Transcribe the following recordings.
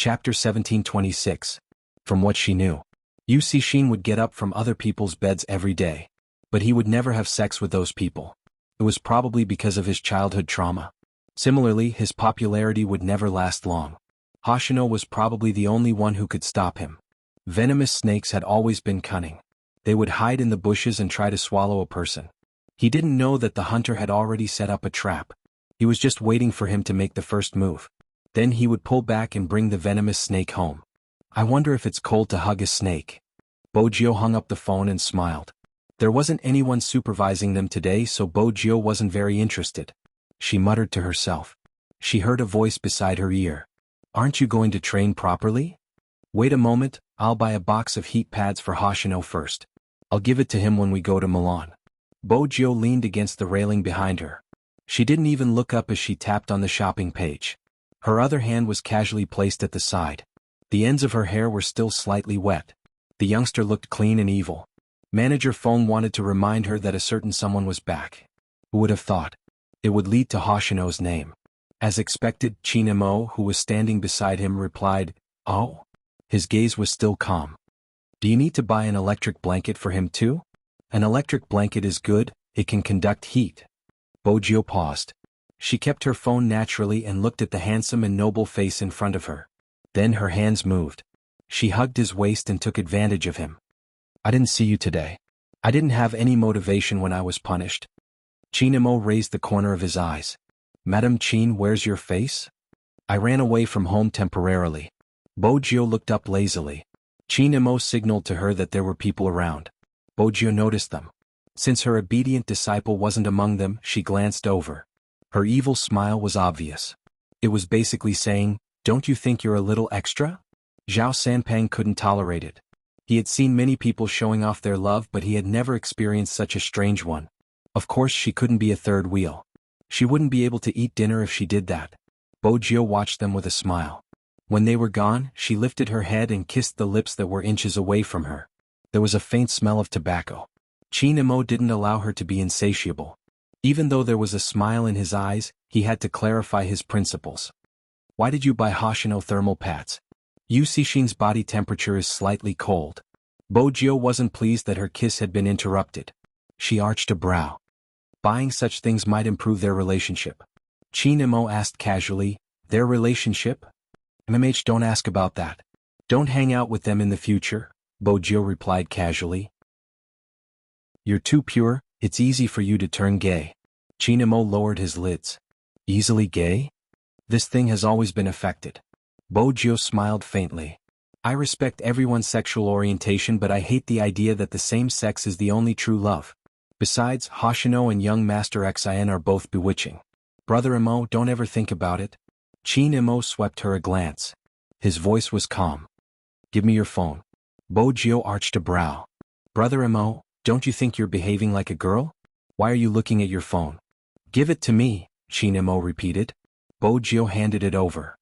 Chapter 1726. From what she knew, Wuxia would get up from other people's beds every day. But he would never have sex with those people. It was probably because of his childhood trauma. Similarly, his popularity would never last long. Hoshino was probably the only one who could stop him. Venomous snakes had always been cunning. They would hide in the bushes and try to swallow a person. He didn't know that the hunter had already set up a trap. He was just waiting for him to make the first move. Then he would pull back and bring the venomous snake home. I wonder if it's cold to hug a snake. Bojio hung up the phone and smiled. There wasn't anyone supervising them today, so Bojio wasn't very interested. She muttered to herself. She heard a voice beside her ear. Aren't you going to train properly? Wait a moment, I'll buy a box of heat pads for Hoshino first. I'll give it to him when we go to Milan. Bojio leaned against the railing behind her. She didn't even look up as she tapped on the shopping page. Her other hand was casually placed at the side. The ends of her hair were still slightly wet. The youngster looked clean and evil. Manager phone wanted to remind her that a certain someone was back. Who would have thought? It would lead to Hoshino's name. As expected, Chinemo, who was standing beside him, replied, "Oh?" His gaze was still calm. "Do you need to buy an electric blanket for him too?" "An electric blanket is good, it can conduct heat." Bojio paused. She kept her phone naturally and looked at the handsome and noble face in front of her. Then her hands moved. She hugged his waist and took advantage of him. "I didn't see you today. I didn't have any motivation when I was punished." Chinemo raised the corner of his eyes. "Madam Chin, where's your face?" "I ran away from home temporarily." Bojio looked up lazily. Chinemo signaled to her that there were people around. Bojio noticed them. Since her obedient disciple wasn't among them, she glanced over. Her evil smile was obvious. It was basically saying, "Don't you think you're a little extra?" Zhao Sanpang couldn't tolerate it. He had seen many people showing off their love, but he had never experienced such a strange one. Of course she couldn't be a third wheel. She wouldn't be able to eat dinner if she did that. Bojio watched them with a smile. When they were gone, she lifted her head and kissed the lips that were inches away from her. There was a faint smell of tobacco. Chinemo didn't allow her to be insatiable. Even though there was a smile in his eyes, he had to clarify his principles. "Why did you buy Hoshino thermal pads?" Yuxishin's body temperature is slightly cold. Bojio wasn't pleased that her kiss had been interrupted. She arched a brow. Buying such things might improve their relationship. Chinemo asked casually, "Their relationship?" "MMH, don't ask about that. Don't hang out with them in the future," Bojio replied casually. "You're too pure, it's easy for you to turn gay." Chinemo lowered his lids. "Easily gay? This thing has always been affected." Bojio smiled faintly. "I respect everyone's sexual orientation, but I hate the idea that the same sex is the only true love. Besides, Hoshino and young Master Xin are both bewitching. Brother Imo, don't ever think about it." Chinemo swept her a glance. His voice was calm. "Give me your phone." Bojio arched a brow. "Brother Imo, don't you think you're behaving like a girl? Why are you looking at your phone?" "Give it to me," Chinemo repeated. Bojio handed it over.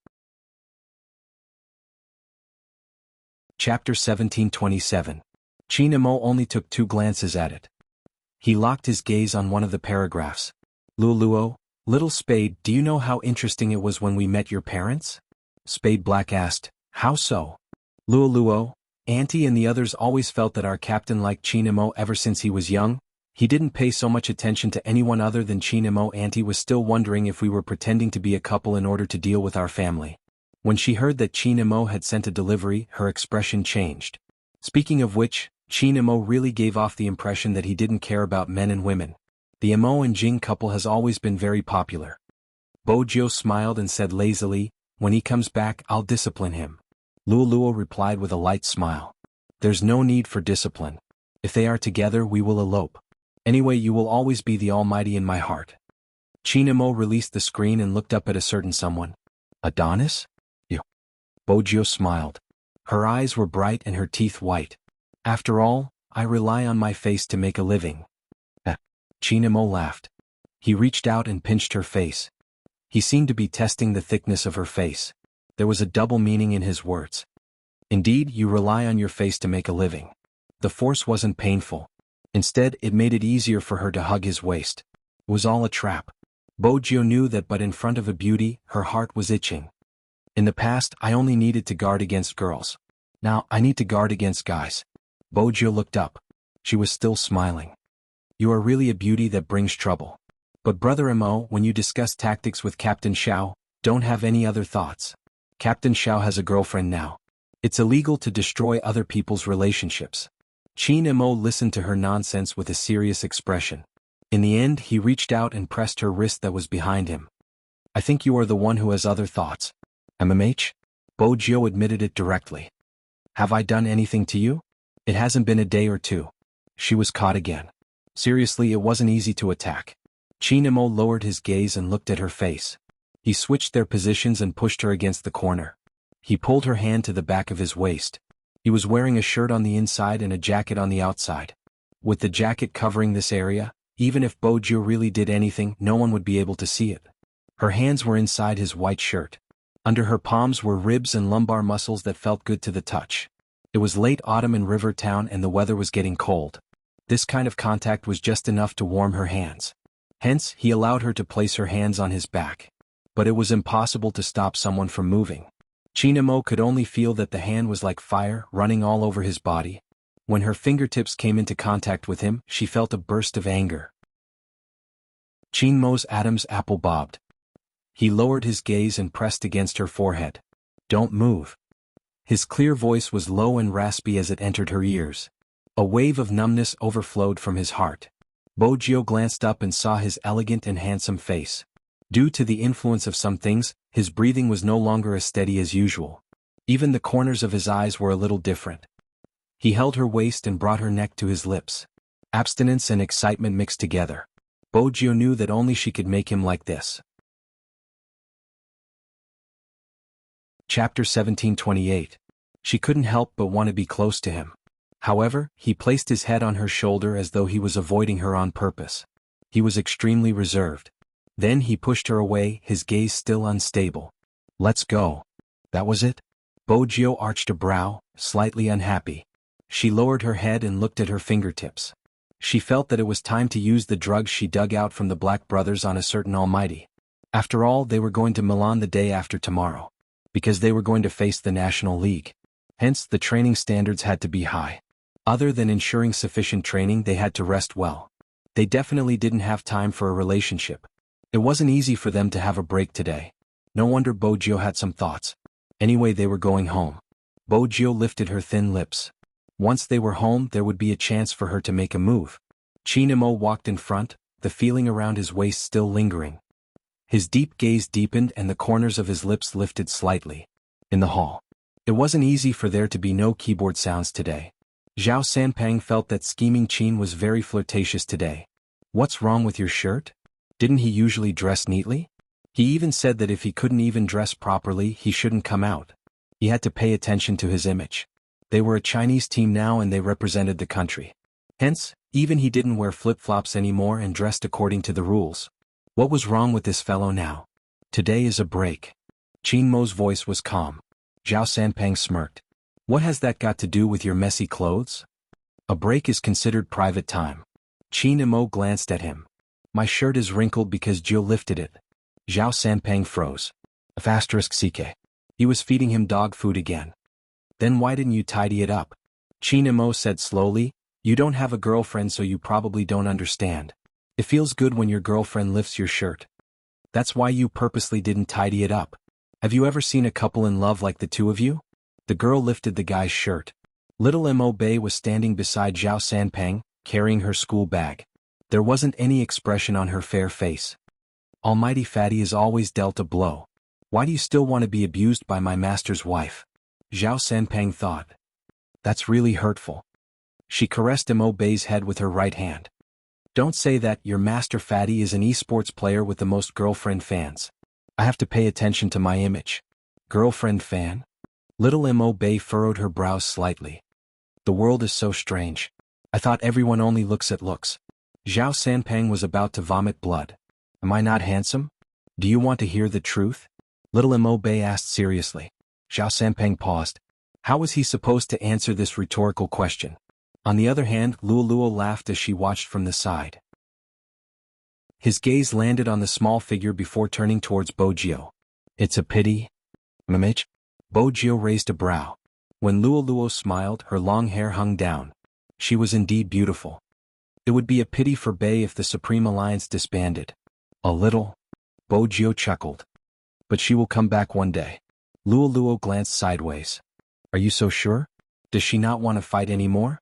Chapter 1727. Chinemo only took 2 glances at it. He locked his gaze on one of the paragraphs. "Luluo, little Spade, do you know how interesting it was when we met your parents?" Spade Black asked, "How so?" "Luluo, Auntie and the others always felt that our captain liked Chinemo ever since he was young. He didn't pay so much attention to anyone other than Chinemo. Auntie was still wondering if we were pretending to be a couple in order to deal with our family. When she heard that Chinemo had sent a delivery, her expression changed. Speaking of which, Chinemo really gave off the impression that he didn't care about men and women. The Imo and Jing couple has always been very popular." Bojio smiled and said lazily, "When he comes back, I'll discipline him." Luluo replied with a light smile. "There's no need for discipline. If they are together, we will elope. Anyway, you will always be the almighty in my heart." Chinemo released the screen and looked up at a certain someone. "Adonis? You?" Bojio smiled. Her eyes were bright and her teeth white. "After all, I rely on my face to make a living." Chinemo laughed. He reached out and pinched her face. He seemed to be testing the thickness of her face. There was a double meaning in his words. "Indeed, you rely on your face to make a living." The force wasn't painful. Instead, it made it easier for her to hug his waist. It was all a trap. Bojio knew that, but in front of a beauty, her heart was itching. In the past, I only needed to guard against girls. Now, I need to guard against guys. Bojo looked up. She was still smiling. You are really a beauty that brings trouble. But Brother Mo, when you discuss tactics with Captain Xiao, don't have any other thoughts. Captain Xiao has a girlfriend now. It's illegal to destroy other people's relationships. Qin Mo listened to her nonsense with a serious expression. In the end, he reached out and pressed her wrist that was behind him. I think you are the one who has other thoughts. MMH? Bojo admitted it directly. Have I done anything to you? It hasn't been a day or two. She was caught again. Seriously, it wasn't easy to attack. Qin Mo lowered his gaze and looked at her face. He switched their positions and pushed her against the corner. He pulled her hand to the back of his waist. He was wearing a shirt on the inside and a jacket on the outside. With the jacket covering this area, even if Bojo really did anything, no one would be able to see it. Her hands were inside his white shirt. Under her palms were ribs and lumbar muscles that felt good to the touch. It was late autumn in River Town and the weather was getting cold. This kind of contact was just enough to warm her hands. Hence, he allowed her to place her hands on his back. But it was impossible to stop someone from moving. Qin Mo could only feel that the hand was like fire running all over his body. When her fingertips came into contact with him, she felt a burst of anger. Qin Mo's Adam's apple bobbed. He lowered his gaze and pressed against her forehead. Don't move. His clear voice was low and raspy as it entered her ears. A wave of numbness overflowed from his heart. Bojo glanced up and saw his elegant and handsome face. Due to the influence of some things, his breathing was no longer as steady as usual. Even the corners of his eyes were a little different. He held her waist and brought her neck to his lips. Abstinence and excitement mixed together. Bojo knew that only she could make him like this. Chapter 1728. She couldn't help but want to be close to him. However, he placed his head on her shoulder as though he was avoiding her on purpose. He was extremely reserved. Then he pushed her away, his gaze still unstable. Let's go. That was it? Bojo arched a brow, slightly unhappy. She lowered her head and looked at her fingertips. She felt that it was time to use the drugs she dug out from the Black Brothers on a certain Almighty. After all, they were going to Milan the day after tomorrow. Because they were going to face the National League. Hence, the training standards had to be high. Other than ensuring sufficient training, they had to rest well. They definitely didn't have time for a relationship. It wasn't easy for them to have a break today. No wonder Bojo had some thoughts. Anyway, they were going home. Bojo lifted her thin lips. Once they were home, there would be a chance for her to make a move. Qin Mo walked in front, the feeling around his waist still lingering. His deep gaze deepened and the corners of his lips lifted slightly. In the hall. It wasn't easy for there to be no keyboard sounds today. Zhao Sanpang felt that scheming Qin was very flirtatious today. What's wrong with your shirt? Didn't he usually dress neatly? He even said that if he couldn't even dress properly, he shouldn't come out. He had to pay attention to his image. They were a Chinese team now and they represented the country. Hence, even he didn't wear flip-flops anymore and dressed according to the rules. What was wrong with this fellow now? Today is a break. Qin Mo's voice was calm. Zhao Sanpang smirked. What has that got to do with your messy clothes? A break is considered private time. Qin Mo glanced at him. My shirt is wrinkled because Jill lifted it. Zhao Sanpang froze. *CK. He was feeding him dog food again. Then why didn't you tidy it up? Qin Mo said slowly, you don't have a girlfriend so you probably don't understand. It feels good when your girlfriend lifts your shirt. That's why you purposely didn't tidy it up. Have you ever seen a couple in love like the two of you? The girl lifted the guy's shirt. Little Mo Bei was standing beside Zhao Sanpang, carrying her school bag. There wasn't any expression on her fair face. Almighty Fatty is always dealt a blow. Why do you still want to be abused by my master's wife? Zhao Sanpang thought. That's really hurtful. She caressed Mo Bei's head with her right hand. Don't say that. Your master Fatty is an esports player with the most girlfriend fans. I have to pay attention to my image. Girlfriend fan? Little Mo Bei furrowed her brows slightly. The world is so strange. I thought everyone only looks at looks. Zhao Sanpang was about to vomit blood. Am I not handsome? Do you want to hear the truth? Little Mo Bei asked seriously. Zhao Sanpang paused. How was he supposed to answer this rhetorical question? On the other hand, Luoluo laughed as she watched from the side. His gaze landed on the small figure before turning towards Bojo. It's a pity. Mamage? Bojio raised a brow. When Luoluo smiled, her long hair hung down. She was indeed beautiful. It would be a pity for Bei if the Supreme Alliance disbanded. A little. Bojio chuckled. But she will come back one day. Luoluo glanced sideways. Are you so sure? Does she not want to fight anymore?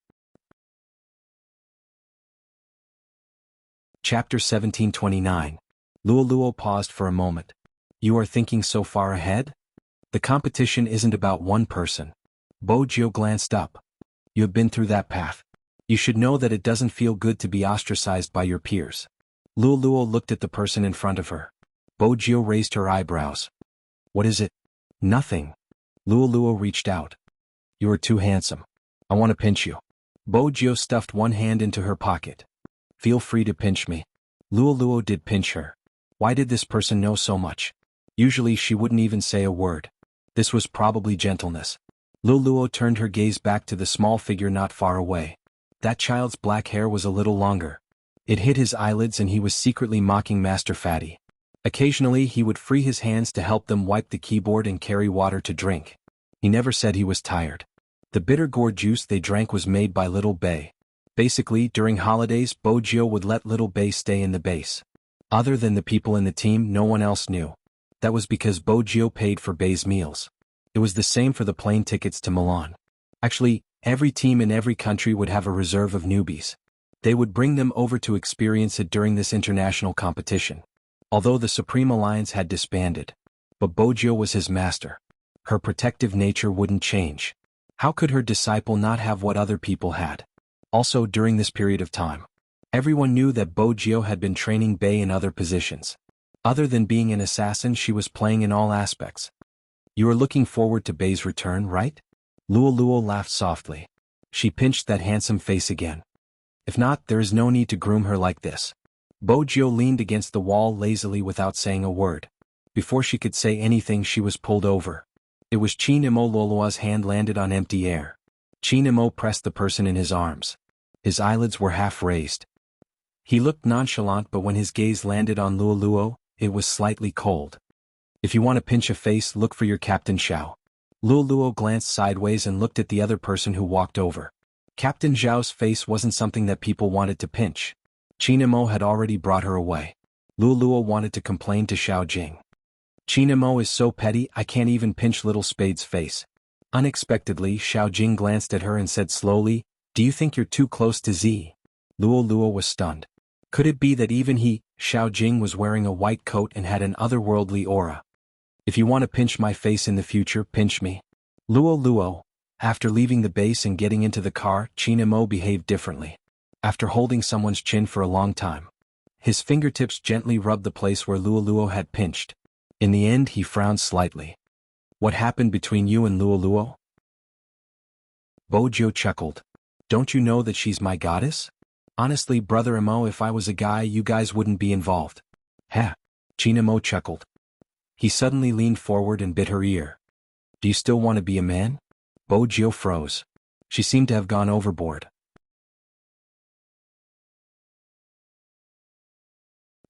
Chapter 1729. Luoluo paused for a moment. You are thinking so far ahead? The competition isn't about one person. Bojio glanced up. You have been through that path. You should know that it doesn't feel good to be ostracized by your peers. Luoluo looked at the person in front of her. Bojio raised her eyebrows. What is it? Nothing. Luoluo reached out. You are too handsome. I want to pinch you. Bojio stuffed one hand into her pocket. Feel free to pinch me. Luoluo did pinch her. Why did this person know so much? Usually she wouldn't even say a word. This was probably gentleness. Luoluo turned her gaze back to the small figure not far away. That child's black hair was a little longer. It hit his eyelids and he was secretly mocking Master Fatty. Occasionally he would free his hands to help them wipe the keyboard and carry water to drink. He never said he was tired. The bitter gourd juice they drank was made by Little Bei. Basically, during holidays, Bojio would let Little Bei stay in the base. Other than the people in the team, no one else knew. That was because Bojio paid for Bei's meals. It was the same for the plane tickets to Milan. Actually, every team in every country would have a reserve of newbies. They would bring them over to experience it during this international competition. Although the Supreme Alliance had disbanded. But Bojio was his master. Her protective nature wouldn't change. How could her disciple not have what other people had? Also, during this period of time, everyone knew that Bojio had been training Bei in other positions. Other than being an assassin, she was playing in all aspects. You are looking forward to Bei's return, right? Luoluo laughed softly. She pinched that handsome face again. If not, there is no need to groom her like this. Bojio leaned against the wall lazily without saying a word. Before she could say anything, she was pulled over. It was Chinemo. Lolua's hand landed on empty air. Chinemo pressed the person in his arms. His eyelids were half raised. He looked nonchalant, but when his gaze landed on Luoluo, it was slightly cold. If you want to pinch a face, look for your Captain Xiao. Luoluo glanced sideways and looked at the other person who walked over. Captain Xiao's face wasn't something that people wanted to pinch. Chinemo had already brought her away. Luoluo wanted to complain to Xiao Jing. Chinemo is so petty, I can't even pinch Little Spade's face. Unexpectedly, Xiao Jing glanced at her and said slowly, Do you think you're too close to Z? Luoluo was stunned. Could it be that even he, Xiao Jing, was wearing a white coat and had an otherworldly aura? If you want to pinch my face in the future, pinch me. Luoluo. After leaving the base and getting into the car, Chinemo behaved differently. After holding someone's chin for a long time, his fingertips gently rubbed the place where Luoluo had pinched. In the end, he frowned slightly. What happened between you and Luoluo? Bojio chuckled. Don't you know that she's my goddess? Honestly, Brother Mo, if I was a guy, you guys wouldn't be involved. Ha! Chinemo chuckled. He suddenly leaned forward and bit her ear. Do you still want to be a man? Bojio froze. She seemed to have gone overboard.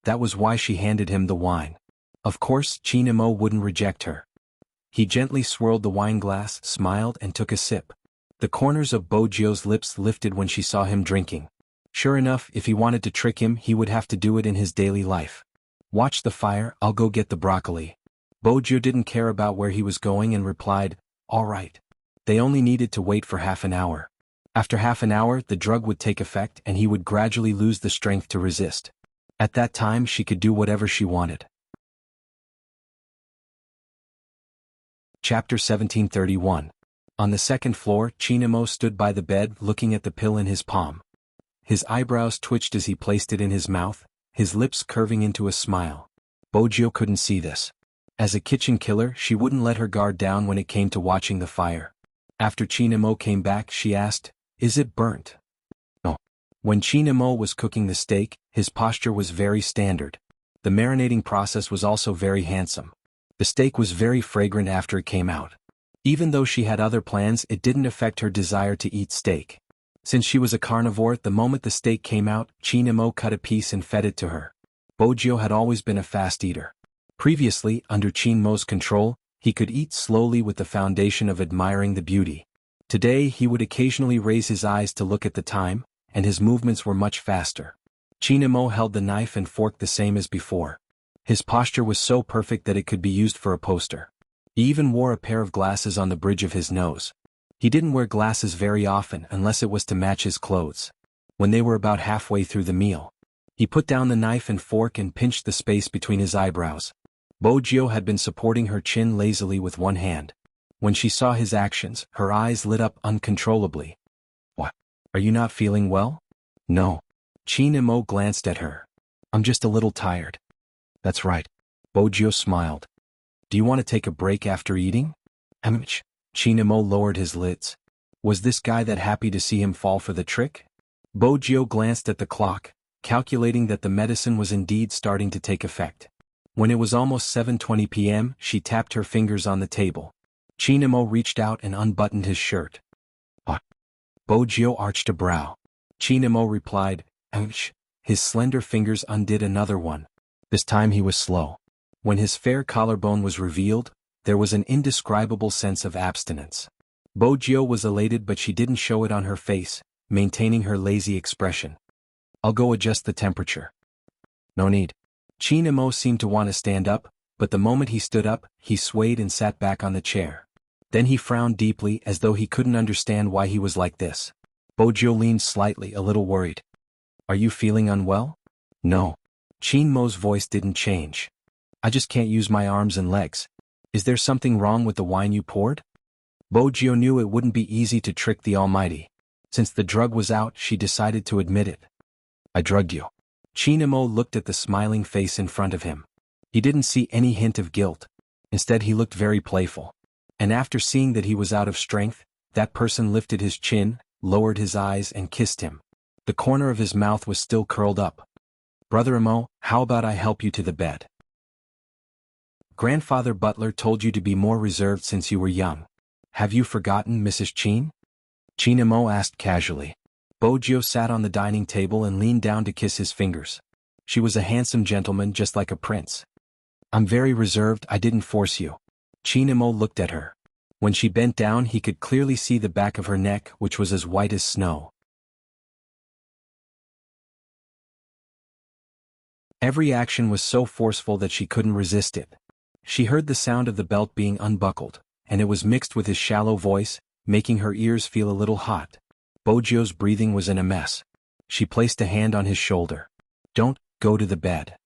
That was why she handed him the wine. Of course, Chinemo wouldn't reject her. He gently swirled the wine glass, smiled, and took a sip. The corners of Bojio's lips lifted when she saw him drinking. Sure enough, if he wanted to trick him, he would have to do it in his daily life. Watch the fire, I'll go get the broccoli. Bojio didn't care about where he was going and replied, All right. They only needed to wait for half an hour. After half an hour, the drug would take effect and he would gradually lose the strength to resist. At that time, she could do whatever she wanted. Chapter 1731. On the second floor, Chinemo stood by the bed looking at the pill in his palm. His eyebrows twitched as he placed it in his mouth, his lips curving into a smile. Bojio couldn't see this. As a kitchen killer, she wouldn't let her guard down when it came to watching the fire. After Chinemo came back, she asked, Is it burnt? No. When Chinemo was cooking the steak, his posture was very standard. The marinating process was also very handsome. The steak was very fragrant after it came out. Even though she had other plans, it didn't affect her desire to eat steak. Since she was a carnivore, the moment the steak came out, Chinemo cut a piece and fed it to her. Bojio had always been a fast eater. Previously, under Chinmo's control, He could eat slowly with the foundation of admiring the beauty. Today he would occasionally raise his eyes to look at the time, and his movements were much faster. Chinamo held the knife and fork the same as before. His posture was so perfect that it could be used for a poster. He even wore a pair of glasses on the bridge of his nose. He didn't wear glasses very often unless it was to match his clothes. When they were about halfway through the meal, he put down the knife and fork and pinched the space between his eyebrows. Bojio had been supporting her chin lazily with one hand. When she saw his actions, her eyes lit up uncontrollably. "What? Are you not feeling well?" "No." Chinamo glanced at her. "I'm just a little tired." "That's right." Bojio smiled. "Do you want to take a break after eating?" Chinamo lowered his lids. Was this guy that happy to see him fall for the trick? Bojio glanced at the clock, calculating that the medicine was indeed starting to take effect. When it was almost 7:20 p.m., she tapped her fingers on the table. Chinamo reached out and unbuttoned his shirt. "What?" Bojio arched a brow. Chinamo replied, "Ouch." His slender fingers undid another one. This time he was slow. When his fair collarbone was revealed, there was an indescribable sense of abstinence. Bojio was elated, but she didn't show it on her face, maintaining her lazy expression. "I'll go adjust the temperature." "No need." Chinamo seemed to want to stand up, but the moment he stood up, he swayed and sat back on the chair. Then he frowned deeply as though he couldn't understand why he was like this. Bojio leaned slightly, a little worried. "Are you feeling unwell?" "No." Chinmo's voice didn't change. "I just can't use my arms and legs. Is there something wrong with the wine you poured?" Bojio knew it wouldn't be easy to trick the Almighty. Since the drug was out, she decided to admit it. "I drugged you." Chinamo looked at the smiling face in front of him. He didn't see any hint of guilt. Instead he looked very playful. And after seeing that he was out of strength, that person lifted his chin, lowered his eyes and kissed him. The corner of his mouth was still curled up. "Brother Amo, how about I help you to the bed? Grandfather Butler told you to be more reserved since you were young. Have you forgotten, Mrs. Chin?" Chinamo asked casually. Bojio sat on the dining table and leaned down to kiss his fingers. She was a handsome gentleman just like a prince. "I'm very reserved, I didn't force you." Chinamo looked at her. When she bent down he could clearly see the back of her neck, which was as white as snow. Every action was so forceful that she couldn't resist it. She heard the sound of the belt being unbuckled, and it was mixed with his shallow voice, making her ears feel a little hot. Bojio's breathing was in a mess. She placed a hand on his shoulder. "Don't go to the bed."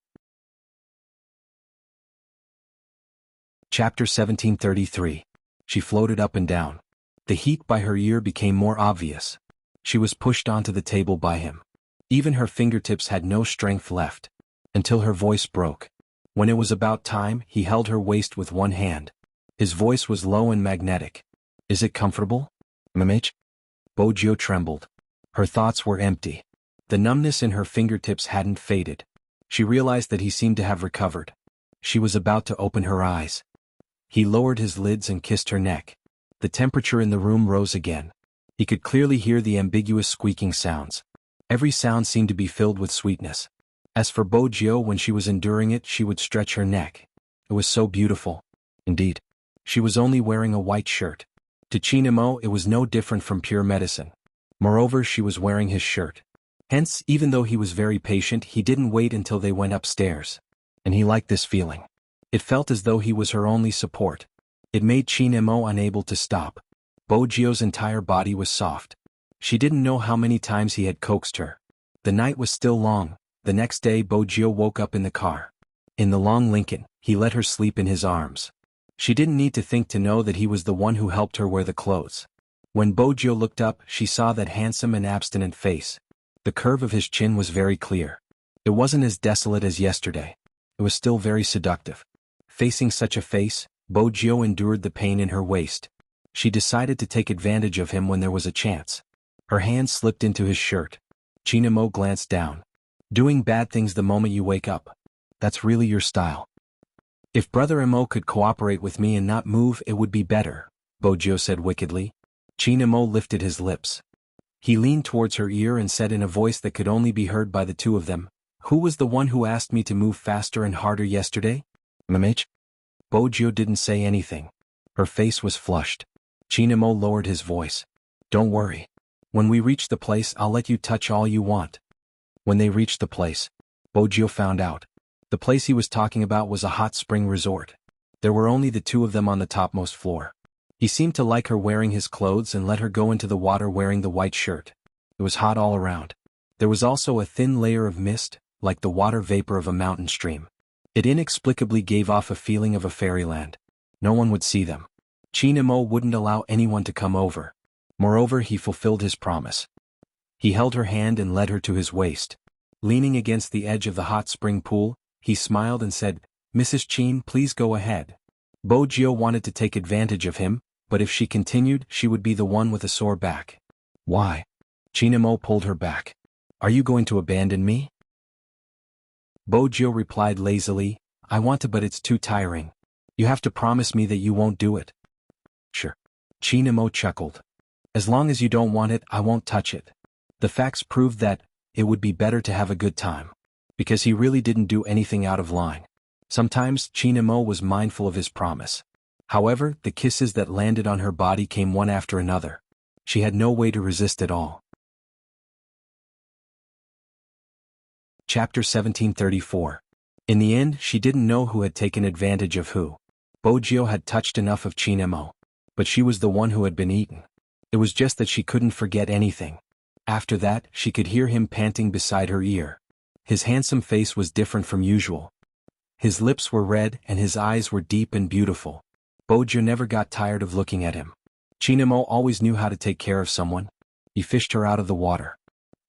Chapter 1733. She floated up and down. The heat by her ear became more obvious. She was pushed onto the table by him. Even her fingertips had no strength left. Until her voice broke. When it was about time, he held her waist with one hand. His voice was low and magnetic. "Is it comfortable, Mamach?" Bojio trembled. Her thoughts were empty. The numbness in her fingertips hadn't faded. She realized that he seemed to have recovered. She was about to open her eyes. He lowered his lids and kissed her neck. The temperature in the room rose again. He could clearly hear the ambiguous squeaking sounds. Every sound seemed to be filled with sweetness. As for Bojio, when she was enduring it, she would stretch her neck. It was so beautiful. Indeed. She was only wearing a white shirt. To Chinamo it was no different from pure medicine. Moreover, she was wearing his shirt. Hence, even though he was very patient, he didn't wait until they went upstairs. And he liked this feeling. It felt as though he was her only support. It made Chinamo unable to stop. Bojio's entire body was soft. She didn't know how many times he had coaxed her. The night was still long. The next day Bojio woke up in the car. In the long Lincoln, he let her sleep in his arms. She didn't need to think to know that he was the one who helped her wear the clothes. When Bojio looked up, she saw that handsome and abstinent face. The curve of his chin was very clear. It wasn't as desolate as yesterday. It was still very seductive. Facing such a face, Bojio endured the pain in her waist. She decided to take advantage of him when there was a chance. Her hand slipped into his shirt. Chinamo glanced down. "Doing bad things the moment you wake up. That's really your style." "If Brother Amo could cooperate with me and not move, it would be better," Bojio said wickedly. Chinamo lifted his lips. He leaned towards her ear and said in a voice that could only be heard by the two of them, "Who was the one who asked me to move faster and harder yesterday? Mamach?" Bojo didn't say anything. Her face was flushed. Chinamo lowered his voice. Don't worry. When we reach the place, I'll let you touch all you want. When they reached the place, Bojo found out. The place he was talking about was a hot spring resort. There were only the two of them on the topmost floor. He seemed to like her wearing his clothes and let her go into the water wearing the white shirt. It was hot all around. There was also a thin layer of mist, like the water vapor of a mountain stream. It inexplicably gave off a feeling of a fairyland. No one would see them. Chinamo wouldn't allow anyone to come over. Moreover, he fulfilled his promise. He held her hand and led her to his waist. Leaning against the edge of the hot spring pool, he smiled and said, "Mrs. Chin, please go ahead." Bojo wanted to take advantage of him, but if she continued, she would be the one with a sore back. Why? Chinamo pulled her back. Are you going to abandon me? Bojo replied lazily, I want to, but it's too tiring. You have to promise me that you won't do it. Sure. Chinamo chuckled. As long as you don't want it, I won't touch it. The facts proved that it would be better to have a good time. Because he really didn't do anything out of line. Sometimes Chinamo was mindful of his promise. However, the kisses that landed on her body came one after another. She had no way to resist at all. Chapter 1734. In the end, she didn't know who had taken advantage of who. Bojo had touched enough of Chinamo. But she was the one who had been eaten. It was just that she couldn't forget anything. After that, she could hear him panting beside her ear. His handsome face was different from usual. His lips were red and his eyes were deep and beautiful. Bojo never got tired of looking at him. Chinamo always knew how to take care of someone. He fished her out of the water.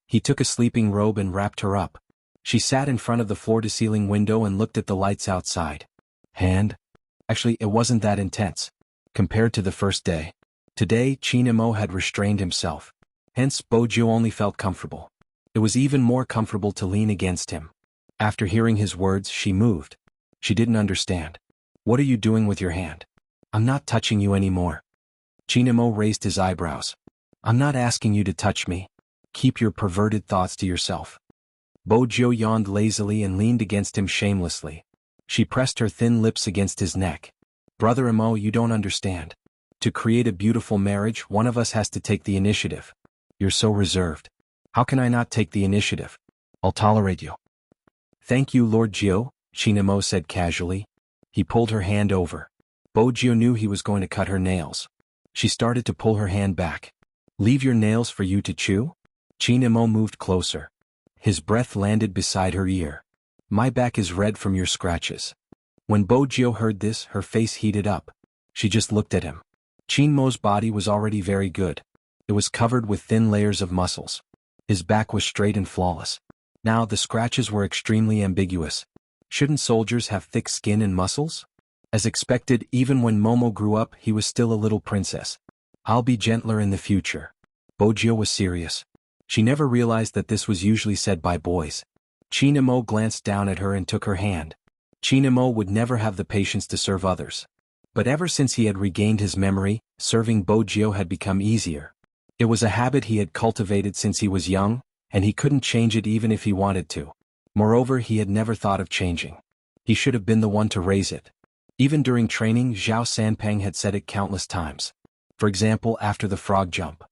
He took a sleeping robe and wrapped her up. She sat in front of the floor-to-ceiling window and looked at the lights outside. Actually, it wasn't that intense. Compared to the first day. Today, Chinamo had restrained himself. Hence, Bojo only felt comfortable. It was even more comfortable to lean against him. After hearing his words, she moved. She didn't understand. What are you doing with your hand? I'm not touching you anymore. Chinamo raised his eyebrows. I'm not asking you to touch me. Keep your perverted thoughts to yourself. Bojo yawned lazily and leaned against him shamelessly. She pressed her thin lips against his neck. Brother Imo, you don't understand. To create a beautiful marriage, one of us has to take the initiative. You're so reserved. How can I not take the initiative? I'll tolerate you. Thank you, Lord Gio, Chinamo said casually. He pulled her hand over. Bojo knew he was going to cut her nails. She started to pull her hand back. Leave your nails for you to chew? Chinamo moved closer. His breath landed beside her ear. My back is red from your scratches. When Bojo heard this, her face heated up. She just looked at him. Chinmo's body was already very good. It was covered with thin layers of muscles. His back was straight and flawless. Now the scratches were extremely ambiguous. Shouldn't soldiers have thick skin and muscles? As expected, even when Momo grew up, he was still a little princess. I'll be gentler in the future. Bojo was serious. She never realized that this was usually said by boys. Chinamo glanced down at her and took her hand. Chinamo would never have the patience to serve others. But ever since he had regained his memory, serving Bojo had become easier. It was a habit he had cultivated since he was young, and he couldn't change it even if he wanted to. Moreover, he had never thought of changing. He should have been the one to raise it. Even during training, Zhao Sanpeng had said it countless times. For example, after the frog jump.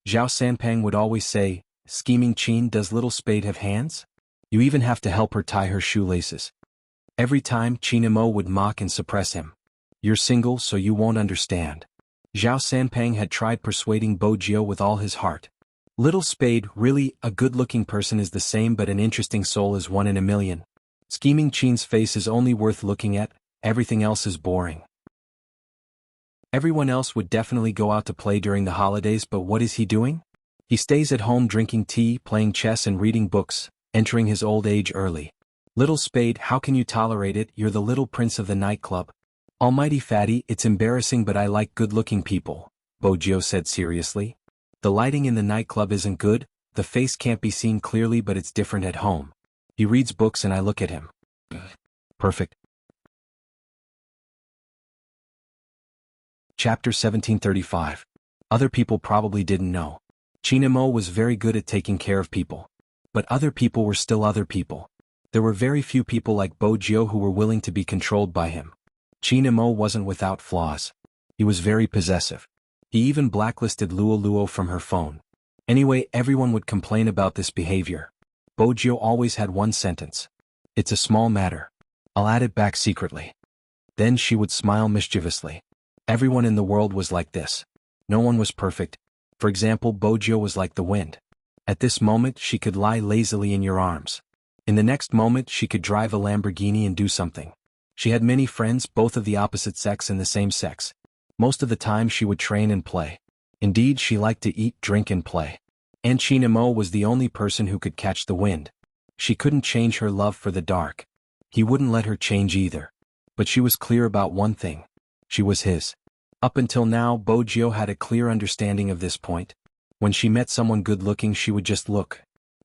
Zhao Sanpeng would always say, Scheming Chin, does little Spade have hands? You even have to help her tie her shoelaces. Every time, Chinamo would mock and suppress him. You're single, so you won't understand. Zhao Sanpeng had tried persuading Bojo with all his heart. Little Spade, really, a good-looking person is the same, but an interesting soul is one in a million. Scheming Chin's face is only worth looking at, everything else is boring. Everyone else would definitely go out to play during the holidays, but what is he doing? He stays at home drinking tea, playing chess and reading books, entering his old age early. Little Spade, how can you tolerate it? You're the little prince of the nightclub. Almighty Fatty, it's embarrassing, but I like good-looking people, Bojo said seriously. The lighting in the nightclub isn't good, the face can't be seen clearly, but it's different at home. He reads books and I look at him. Perfect. Chapter 1735. Other people probably didn't know. Chinamo was very good at taking care of people. But other people were still other people. There were very few people like Bojo who were willing to be controlled by him. Chinamo wasn't without flaws. He was very possessive. He even blacklisted Luo Luo from her phone. Anyway, everyone would complain about this behavior. Bojio always had one sentence. It's a small matter. I'll add it back secretly. Then she would smile mischievously. Everyone in the world was like this. No one was perfect. For example, Bojio was like the wind. At this moment she could lie lazily in your arms. In the next moment she could drive a Lamborghini and do something. She had many friends, both of the opposite sex and the same sex. Most of the time she would train and play. Indeed, she liked to eat, drink and play. And Chinamo was the only person who could catch the wind. She couldn't change her love for the dark. He wouldn't let her change either. But she was clear about one thing. She was his. Up until now, Bojio had a clear understanding of this point. When she met someone good-looking, she would just look.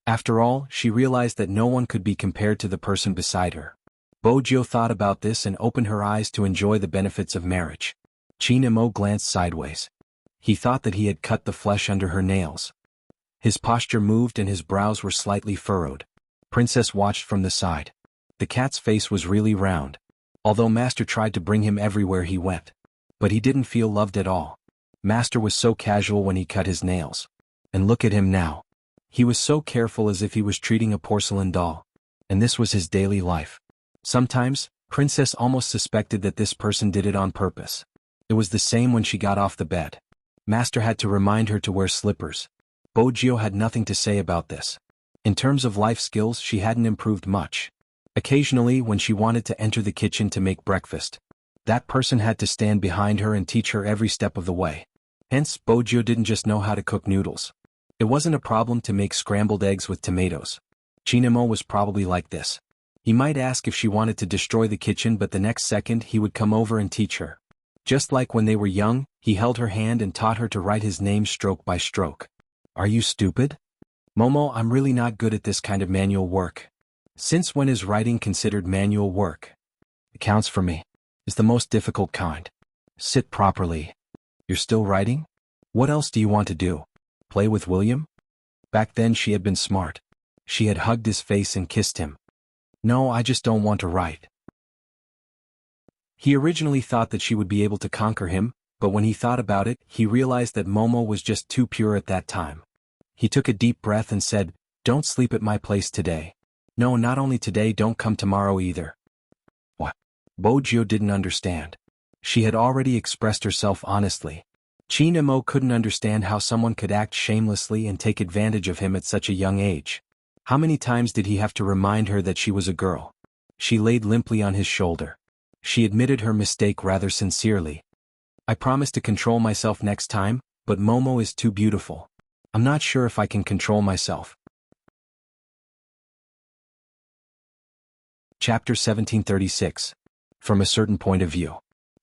After all, she realized that no one could be compared to the person beside her. Bojio thought about this and opened her eyes to enjoy the benefits of marriage. Chinamo glanced sideways. He thought that he had cut the flesh under her nails. His posture moved and his brows were slightly furrowed. Princess watched from the side. The cat's face was really round. Although Master tried to bring him everywhere he went. But he didn't feel loved at all. Master was so casual when he cut his nails. And look at him now. He was so careful, as if he was treating a porcelain doll. And this was his daily life. Sometimes, Princess almost suspected that this person did it on purpose. It was the same when she got off the bed. Master had to remind her to wear slippers. Bojio had nothing to say about this. In terms of life skills, she hadn't improved much. Occasionally, when she wanted to enter the kitchen to make breakfast, that person had to stand behind her and teach her every step of the way. Hence, Bojio didn't just know how to cook noodles. It wasn't a problem to make scrambled eggs with tomatoes. Chinamo was probably like this. He might ask if she wanted to destroy the kitchen, but the next second he would come over and teach her. Just like when they were young, he held her hand and taught her to write his name stroke by stroke. Are you stupid? Momo, I'm really not good at this kind of manual work. Since when is writing considered manual work? It counts for me. It's the most difficult kind. Sit properly. You're still writing? What else do you want to do? Play with William? Back then she had been smart. She had hugged his face and kissed him. No, I just don't want to write. He originally thought that she would be able to conquer him, but when he thought about it, he realized that Momo was just too pure at that time. He took a deep breath and said, "Don't sleep at my place today. No, not only today, don't come tomorrow either." What? Bojio didn't understand. She had already expressed herself honestly. Chinamo couldn't understand how someone could act shamelessly and take advantage of him at such a young age. How many times did he have to remind her that she was a girl? She laid limply on his shoulder. She admitted her mistake rather sincerely. I promise to control myself next time, but Momo is too beautiful. I'm not sure if I can control myself. Chapter 1736. From a certain point of view.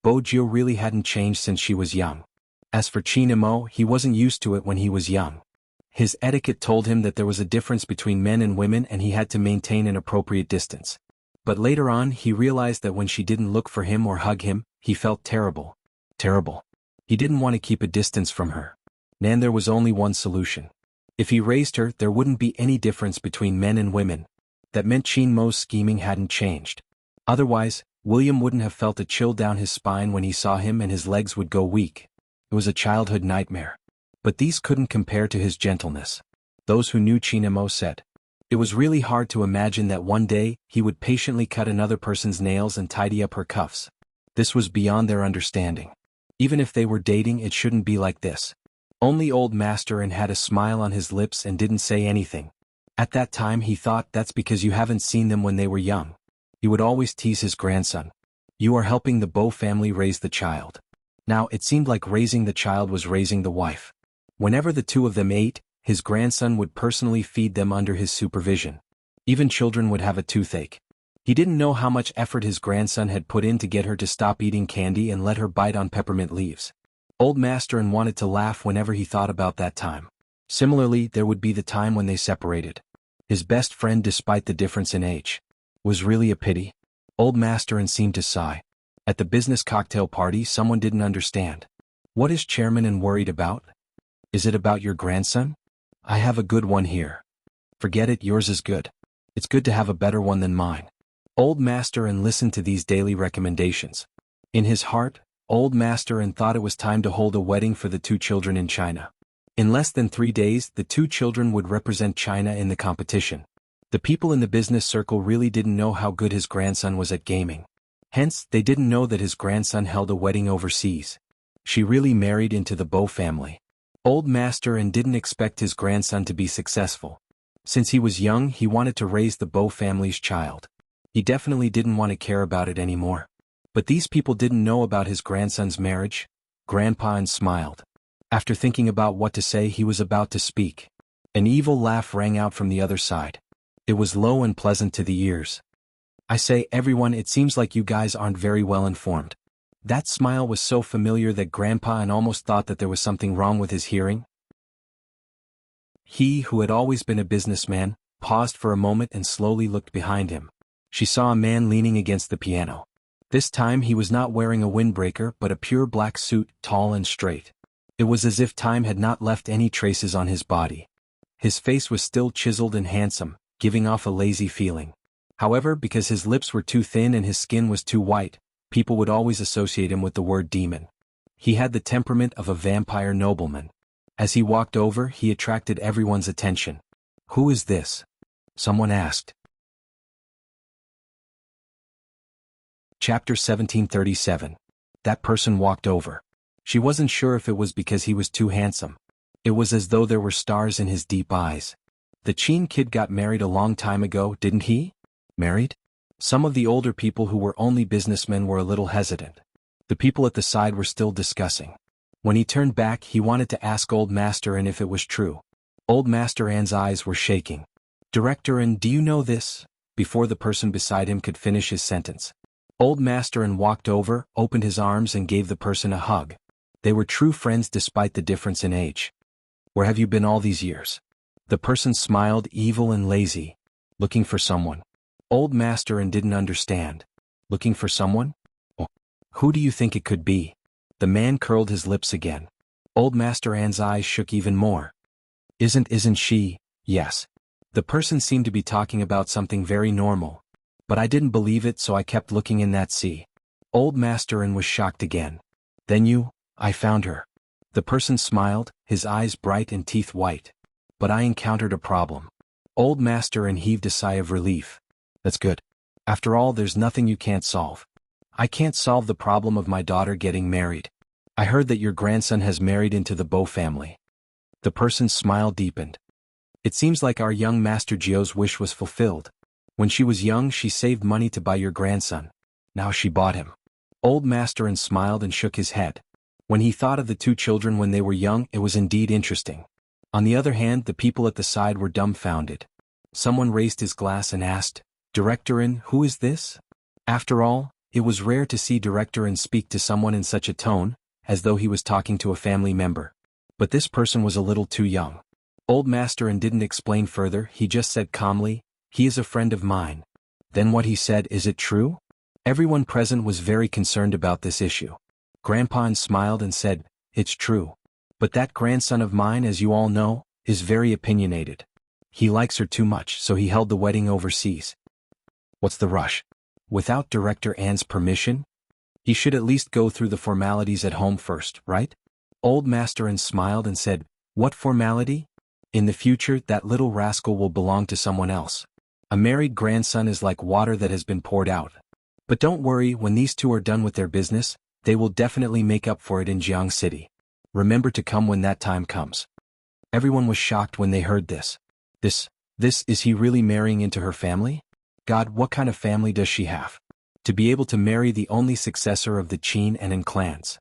Bojio really hadn't changed since she was young. As for Chinamo, he wasn't used to it when he was young. His etiquette told him that there was a difference between men and women and he had to maintain an appropriate distance. But later on he realized that when she didn't look for him or hug him, he felt terrible. Terrible. He didn't want to keep a distance from her. And there was only one solution. If he raised her, there wouldn't be any difference between men and women. That meant Chinmo's scheming hadn't changed. Otherwise, William wouldn't have felt a chill down his spine when he saw him and his legs would go weak. It was a childhood nightmare. But these couldn't compare to his gentleness. Those who knew Chinamo said. It was really hard to imagine that one day he would patiently cut another person's nails and tidy up her cuffs. This was beyond their understanding. Even if they were dating, it shouldn't be like this. Only old Master and had a smile on his lips and didn't say anything. At that time he thought, that's because you haven't seen them when they were young. He would always tease his grandson. You are helping the Bo family raise the child. Now it seemed like raising the child was raising the wife. Whenever the two of them ate, his grandson would personally feed them under his supervision. Even children would have a toothache. He didn't know how much effort his grandson had put in to get her to stop eating candy and let her bite on peppermint leaves. Old Master wanted to laugh whenever he thought about that time. Similarly, there would be the time when they separated. His best friend, despite the difference in age. Was really a pity. Old Master seemed to sigh. At the business cocktail party, someone didn't understand. What is Chairman worried about? Is it about your grandson? I have a good one here. Forget it, yours is good. It's good to have a better one than mine. Old Master listened to these daily recommendations. In his heart, old master and thought it was time to hold a wedding for the two children in China. In less than 3 days, the two children would represent China in the competition. The people in the business circle really didn't know how good his grandson was at gaming. Hence, they didn't know that his grandson held a wedding overseas. She really married into the Bo family. Old master and didn't expect his grandson to be successful. Since he was young, he wanted to raise the Bo family's child. He definitely didn't want to care about it anymore. But these people didn't know about his grandson's marriage. Grandpa and smiled. After thinking about what to say, he was about to speak. An evil laugh rang out from the other side. It was low and pleasant to the ears. I say, everyone, it seems like you guys aren't very well informed. That smile was so familiar that Grandpa and almost thought that there was something wrong with his hearing. He, who had always been a businessman, paused for a moment and slowly looked behind him. She saw a man leaning against the piano. This time he was not wearing a windbreaker but a pure black suit, tall and straight. It was as if time had not left any traces on his body. His face was still chiseled and handsome, giving off a lazy feeling. However, because his lips were too thin and his skin was too white, people would always associate him with the word demon. He had the temperament of a vampire nobleman. As he walked over, he attracted everyone's attention. "Who is this?" someone asked. Chapter 1737. That person walked over. She wasn't sure if it was because he was too handsome. It was as though there were stars in his deep eyes. The Chin kid got married a long time ago, didn't he? Married? Some of the older people who were only businessmen were a little hesitant. The people at the side were still discussing. When he turned back, he wanted to ask Old Master An if it was true. Old Master An's eyes were shaking. "Director An, do you know this?" Before the person beside him could finish his sentence, Old Master An walked over, opened his arms and gave the person a hug. They were true friends despite the difference in age. "Where have you been all these years?" The person smiled, evil and lazy. "Looking for someone." Old Master An didn't understand. "Looking for someone? Oh, who do you think it could be?" The man curled his lips again. Old Master An's eyes shook even more. Isn't she?" "Yes." The person seemed to be talking about something very normal. "But I didn't believe it, so I kept looking in that sea." Old Master An was shocked again. "Then I found her." The person smiled, his eyes bright and teeth white. "But I encountered a problem." Old Master An heaved a sigh of relief. "That's good. After all, there's nothing you can't solve." "I can't solve the problem of my daughter getting married. I heard that your grandson has married into the Bo family." The person's smile deepened. "It seems like our young Master Jio's wish was fulfilled. When she was young, she saved money to buy your grandson. Now she bought him." Old Master An smiled and shook his head. When he thought of the two children when they were young, it was indeed interesting. On the other hand, the people at the side were dumbfounded. Someone raised his glass and asked, "Director An, who is this?" After all, it was rare to see Director An speak to someone in such a tone, as though he was talking to a family member. But this person was a little too young. Old Master An didn't explain further, he just said calmly, "He is a friend of mine." Then what he said, "Is it true?" Everyone present was very concerned about this issue. Grandpa An smiled and said, "It's true. But that grandson of mine, as you all know, is very opinionated. He likes her too much, so he held the wedding overseas." "What's the rush?" "Without Director An's permission? He should at least go through the formalities at home first, right?" Old Master An smiled and said, "What formality? In the future, that little rascal will belong to someone else. A married grandson is like water that has been poured out. But don't worry, when these two are done with their business, they will definitely make up for it in Jiang City. Remember to come when that time comes." Everyone was shocked when they heard this. This is he really marrying into her family? God, what kind of family does she have? To be able to marry the only successor of the Qin and An clans.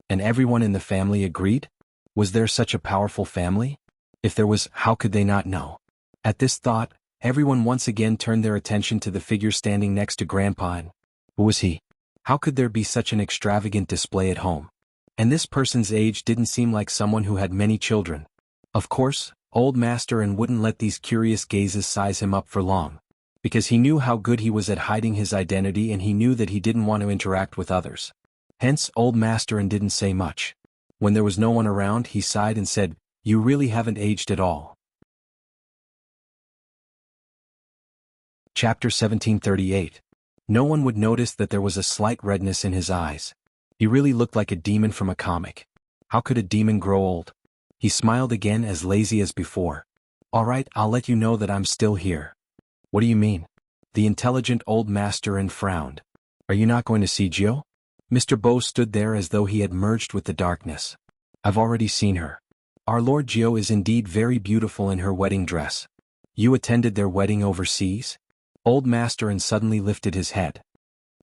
And everyone in the family agreed? Was there such a powerful family? If there was, how could they not know? At this thought, everyone once again turned their attention to the figure standing next to Grandpa An. Who was he? How could there be such an extravagant display at home? And this person's age didn't seem like someone who had many children. Of course, Old Master An wouldn't let these curious gazes size him up for long. Because he knew how good he was at hiding his identity and he knew that he didn't want to interact with others. Hence, Old Master An didn't say much. When there was no one around, he sighed and said, "You really haven't aged at all." Chapter 1738. No one would notice that there was a slight redness in his eyes. He really looked like a demon from a comic. How could a demon grow old? He smiled again, as lazy as before. All right, I'll let you know that I'm still here. What do you mean? The intelligent old master frowned. Are you not going to see Jill? Mr. Bo stood there as though he had merged with the darkness. I've already seen her. Our Lord Jill is indeed very beautiful in her wedding dress. You attended their wedding overseas? Old master suddenly lifted his head.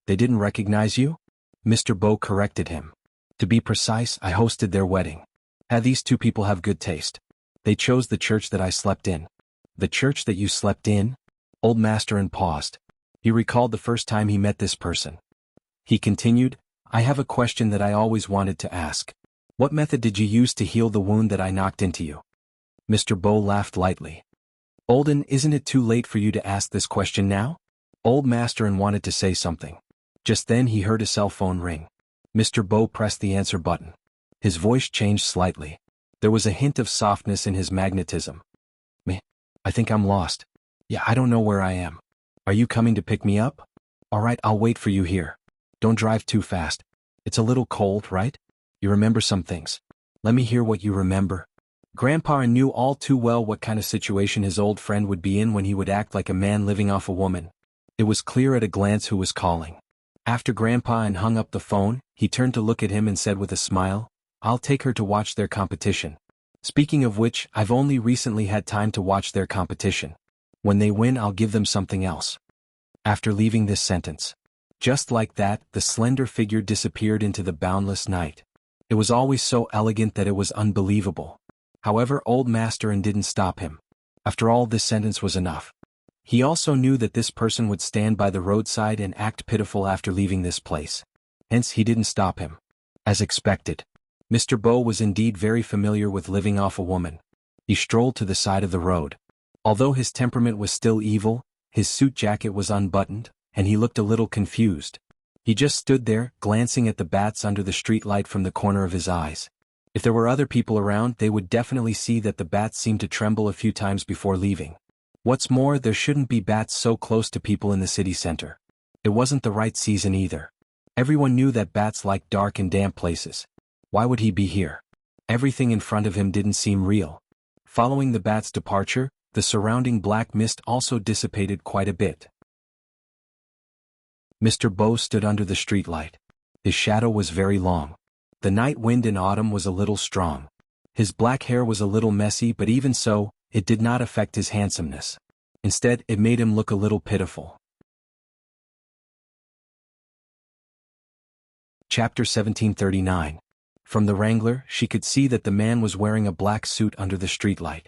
They didn't recognize you? Mr. Bo corrected him. To be precise, I hosted their wedding. These two people have good taste. They chose the church that I slept in. The church that you slept in? Old master paused. He recalled the first time he met this person. He continued, I have a question that I always wanted to ask. What method did you use to heal the wound that I knocked into you? Mr. Bo laughed lightly. Olden, isn't it too late for you to ask this question now? Old master wanted to say something. Just then he heard a cell phone ring. Mr. Bo pressed the answer button. His voice changed slightly. There was a hint of softness in his magnetism. Me? I think I'm lost. Yeah, I don't know where I am. Are you coming to pick me up? All right, I'll wait for you here. Don't drive too fast. It's a little cold, right? You remember some things. Let me hear what you remember. Grandpa knew all too well what kind of situation his old friend would be in when he would act like a man living off a woman. It was clear at a glance who was calling. After Grandpa hung up the phone, he turned to look at him and said with a smile, I'll take her to watch their competition. Speaking of which, I've only recently had time to watch their competition. When they win, I'll give them something else. After leaving this sentence, just like that, the slender figure disappeared into the boundless night. It was always so elegant that it was unbelievable. However, old master didn't stop him. After all, this sentence was enough. He also knew that this person would stand by the roadside and act pitiful after leaving this place. Hence, he didn't stop him. As expected, Mr. Bo was indeed very familiar with living off a woman. He strolled to the side of the road. Although his temperament was still evil, his suit jacket was unbuttoned, and he looked a little confused. He just stood there, glancing at the bats under the streetlight from the corner of his eyes. If there were other people around, they would definitely see that the bats seemed to tremble a few times before leaving. What's more, there shouldn't be bats so close to people in the city center. It wasn't the right season either. Everyone knew that bats like dark and damp places. Why would he be here? Everything in front of him didn't seem real. Following the bat's departure, the surrounding black mist also dissipated quite a bit. Mr. Bo stood under the streetlight. His shadow was very long. The night wind in autumn was a little strong. His black hair was a little messy, but even so, it did not affect his handsomeness. Instead, it made him look a little pitiful. Chapter 1739. From the Wrangler, she could see that the man was wearing a black suit under the streetlight.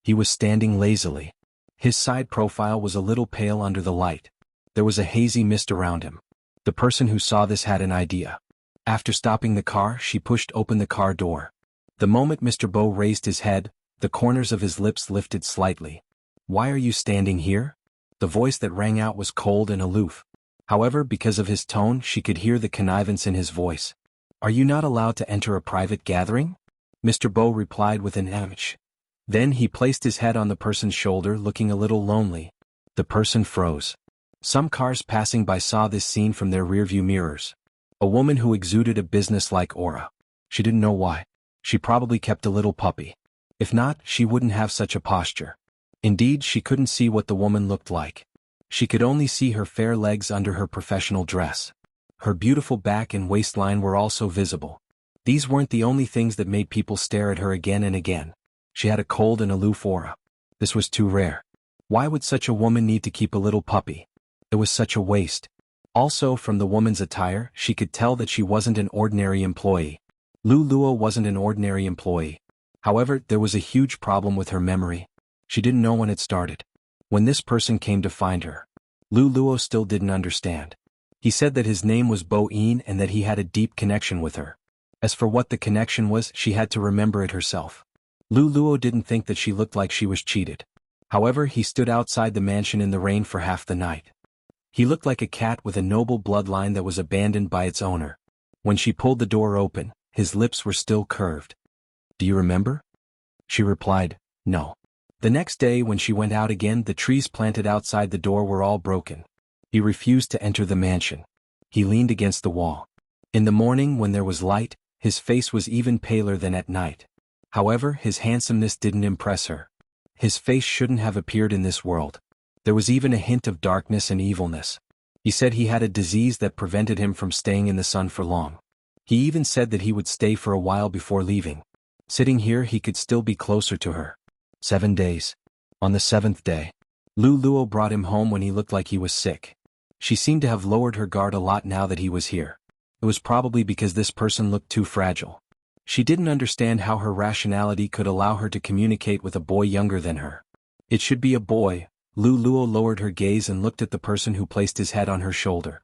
He was standing lazily. His side profile was a little pale under the light. There was a hazy mist around him. The person who saw this had an idea. After stopping the car, she pushed open the car door. The moment Mr. Bo raised his head, the corners of his lips lifted slightly. Why are you standing here? The voice that rang out was cold and aloof. However, because of his tone, she could hear the connivance in his voice. Are you not allowed to enter a private gathering? Mr. Bo replied with an "Ouch." Then he placed his head on the person's shoulder, looking a little lonely. The person froze. Some cars passing by saw this scene from their rearview mirrors. A woman who exuded a business-like aura. She didn't know why. She probably kept a little puppy. If not, she wouldn't have such a posture. Indeed, she couldn't see what the woman looked like. She could only see her fair legs under her professional dress. Her beautiful back and waistline were also visible. These weren't the only things that made people stare at her again and again. She had a cold and aloof aura. This was too rare. Why would such a woman need to keep a little puppy? It was such a waste. Also, from the woman's attire, she could tell that she wasn't an ordinary employee. Luo wasn't an ordinary employee. However, there was a huge problem with her memory. She didn't know when it started. When this person came to find her, Luo still didn't understand. He said that his name was Bo-een and that he had a deep connection with her. As for what the connection was, she had to remember it herself. Luo didn't think that she looked like she was cheated. However, he stood outside the mansion in the rain for half the night. He looked like a cat with a noble bloodline that was abandoned by its owner. When she pulled the door open, his lips were still curved. Do you remember? She replied, no. The next day when she went out again, the trees planted outside the door were all broken. He refused to enter the mansion. He leaned against the wall. In the morning when there was light, his face was even paler than at night. However, his handsomeness didn't impress her. His face shouldn't have appeared in this world. There was even a hint of darkness and evilness. He said he had a disease that prevented him from staying in the sun for long. He even said that he would stay for a while before leaving. Sitting here he could still be closer to her. 7 days. On the 7th day, Lu Luo brought him home when he looked like he was sick. She seemed to have lowered her guard a lot now that he was here. It was probably because this person looked too fragile. She didn't understand how her rationality could allow her to communicate with a boy younger than her. It should be a boy. Lu Luo lowered her gaze and looked at the person who placed his head on her shoulder.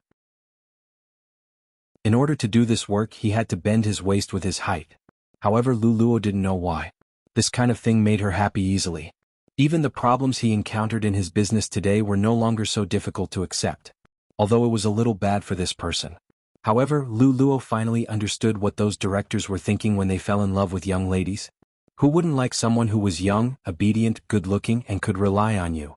In order to do this work he had to bend his waist with his height. However, Lu Luo didn't know why. This kind of thing made her happy easily. Even the problems he encountered in his business today were no longer so difficult to accept. Although it was a little bad for this person. However, Lu Luo finally understood what those directors were thinking when they fell in love with young ladies. Who wouldn't like someone who was young, obedient, good-looking, and could rely on you?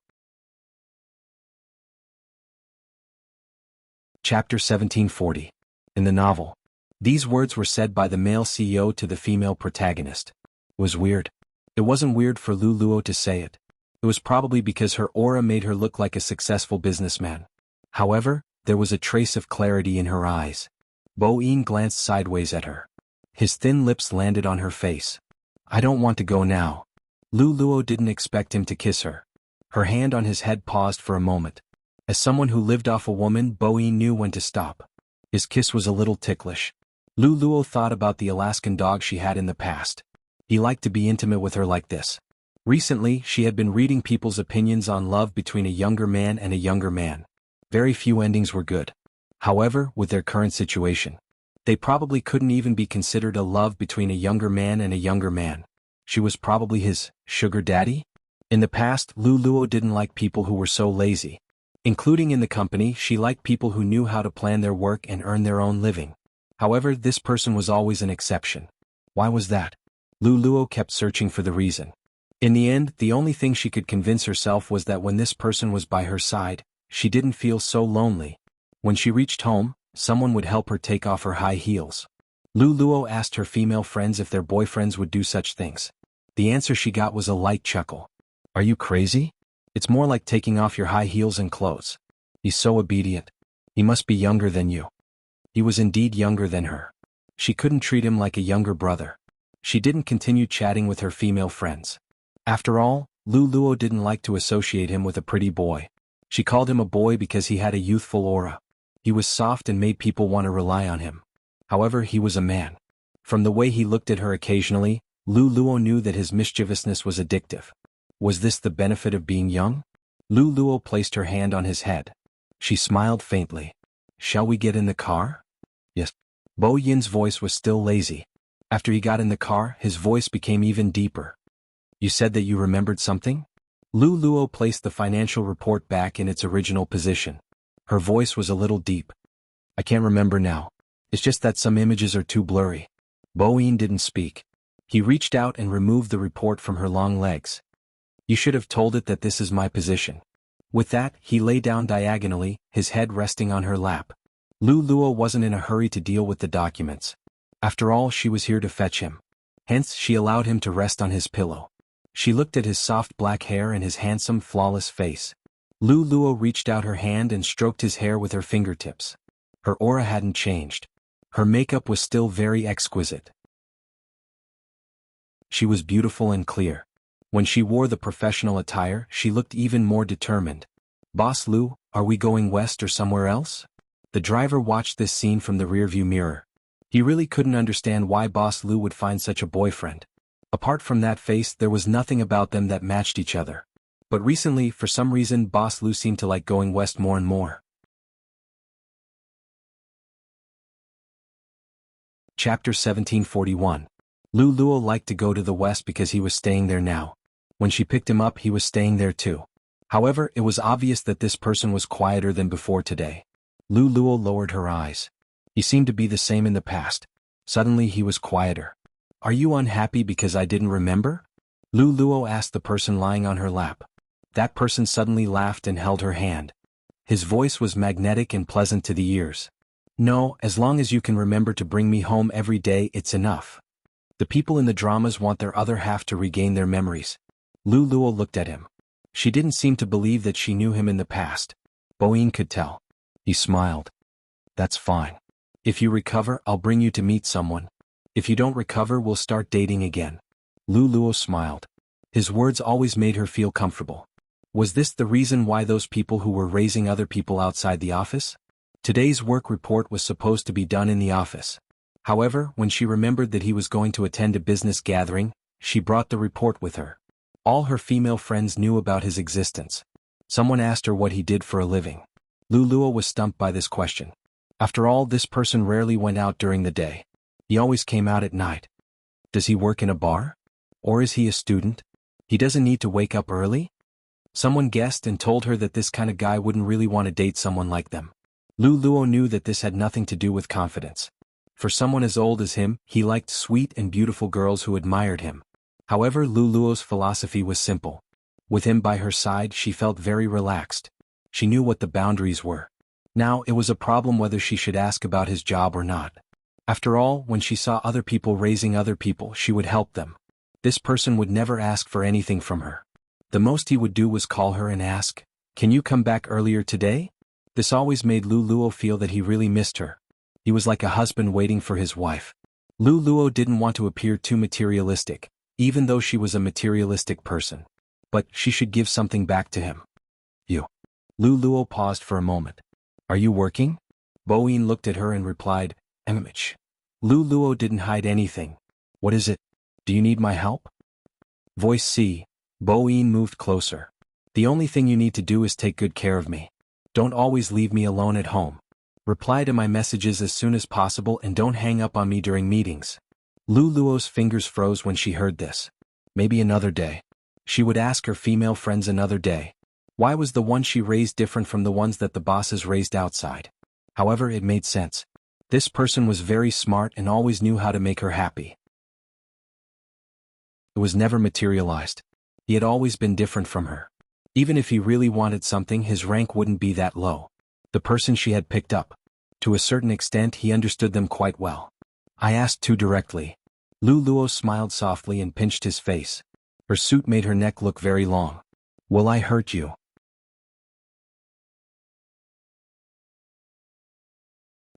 Chapter 1740. In the novel, these words were said by the male CEO to the female protagonist. It was weird. It wasn't weird for Lu Luo to say it. It was probably because her aura made her look like a successful businessman. However, there was a trace of clarity in her eyes. Bo Yin glanced sideways at her. His thin lips landed on her face. I don't want to go now. Lu Luo didn't expect him to kiss her. Her hand on his head paused for a moment. As someone who lived off a woman, Bo Yin knew when to stop. His kiss was a little ticklish. Lu Luo thought about the Alaskan dog she had in the past. He liked to be intimate with her like this. Recently, she had been reading people's opinions on love between a younger man and a younger man. Very few endings were good. However, with their current situation, they probably couldn't even be considered a love between a younger man and a younger man. She was probably his sugar daddy? In the past, Lu Luo didn't like people who were so lazy. Including in the company, she liked people who knew how to plan their work and earn their own living. However, this person was always an exception. Why was that? Lu Luo kept searching for the reason. In the end, the only thing she could convince herself was that when this person was by her side, she didn't feel so lonely. When she reached home, someone would help her take off her high heels. Lu Luo asked her female friends if their boyfriends would do such things. The answer she got was a light chuckle. Are you crazy? It's more like taking off your high heels and clothes. He's so obedient. He must be younger than you. He was indeed younger than her. She couldn't treat him like a younger brother. She didn't continue chatting with her female friends. After all, Lu Luo didn't like to associate him with a pretty boy. She called him a boy because he had a youthful aura. He was soft and made people want to rely on him. However, he was a man. From the way he looked at her occasionally, Lu Luo knew that his mischievousness was addictive. Was this the benefit of being young? Lu Luo placed her hand on his head. She smiled faintly. Shall we get in the car? Yes. Bo Yin's voice was still lazy. After he got in the car, his voice became even deeper. You said that you remembered something? Lu Luo placed the financial report back in its original position. Her voice was a little deep. I can't remember now. It's just that some images are too blurry. Bo Yin didn't speak. He reached out and removed the report from her long legs. You should have told it that this is my position. With that, he lay down diagonally, his head resting on her lap. Lu Luo wasn't in a hurry to deal with the documents. After all, she was here to fetch him. Hence, she allowed him to rest on his pillow. She looked at his soft black hair and his handsome, flawless face. Lu Luo reached out her hand and stroked his hair with her fingertips. Her aura hadn't changed. Her makeup was still very exquisite. She was beautiful and clear. When she wore the professional attire, she looked even more determined. Boss Lu, are we going west or somewhere else? The driver watched this scene from the rearview mirror. He really couldn't understand why Boss Lu would find such a boyfriend. Apart from that face, there was nothing about them that matched each other. But recently, for some reason, Boss Lu seemed to like going west more and more. Chapter 1741. Lu Luo liked to go to the west because he was staying there now. When she picked him up, he was staying there too. However, it was obvious that this person was quieter than before today. Lu Luo lowered her eyes. He seemed to be the same in the past. Suddenly he was quieter. Are you unhappy because I didn't remember? Lu Luo asked the person lying on her lap. That person suddenly laughed and held her hand. His voice was magnetic and pleasant to the ears. "No, as long as you can remember to bring me home every day, it's enough." The people in the dramas want their other half to regain their memories. Lu Luo looked at him. She didn't seem to believe that she knew him in the past. Boyin could tell. He smiled. "That's fine. If you recover, I'll bring you to meet someone. If you don't recover, we'll start dating again." Lu Luo smiled. His words always made her feel comfortable. Was this the reason why those people who were raising other people outside the office? Today's work report was supposed to be done in the office. However, when she remembered that he was going to attend a business gathering, she brought the report with her. All her female friends knew about his existence. Someone asked her what he did for a living. Lu Luo was stumped by this question. After all, this person rarely went out during the day. He always came out at night. Does he work in a bar? Or is he a student? He doesn't need to wake up early? Someone guessed and told her that this kind of guy wouldn't really want to date someone like them. Lu Luo knew that this had nothing to do with confidence. For someone as old as him, he liked sweet and beautiful girls who admired him. However, Lu Luo's philosophy was simple. With him by her side, she felt very relaxed. She knew what the boundaries were. Now, it was a problem whether she should ask about his job or not. After all, when she saw other people raising other people, she would help them. This person would never ask for anything from her. The most he would do was call her and ask, "Can you come back earlier today?" This always made Lu Luo feel that he really missed her. He was like a husband waiting for his wife. Lu Luo didn't want to appear too materialistic, even though she was a materialistic person. But she should give something back to him. "You." Lu Luo paused for a moment. "Are you working?" Boyin looked at her and replied, "MH." Lu Luo didn't hide anything. "What is it? Do you need my help?" Voice C. Boyin moved closer. "The only thing you need to do is take good care of me. Don't always leave me alone at home. Reply to my messages as soon as possible and don't hang up on me during meetings." Lu Luo's fingers froze when she heard this. Maybe another day. She would ask her female friends another day. Why was the one she raised different from the ones that the bosses raised outside? However, it made sense. This person was very smart and always knew how to make her happy. It was never materialized. He had always been different from her. Even if he really wanted something, his rank wouldn't be that low. The person she had picked up. To a certain extent, he understood them quite well. "I asked too directly." Lu Luo smiled softly and pinched his face. Her suit made her neck look very long. "Will I hurt you?"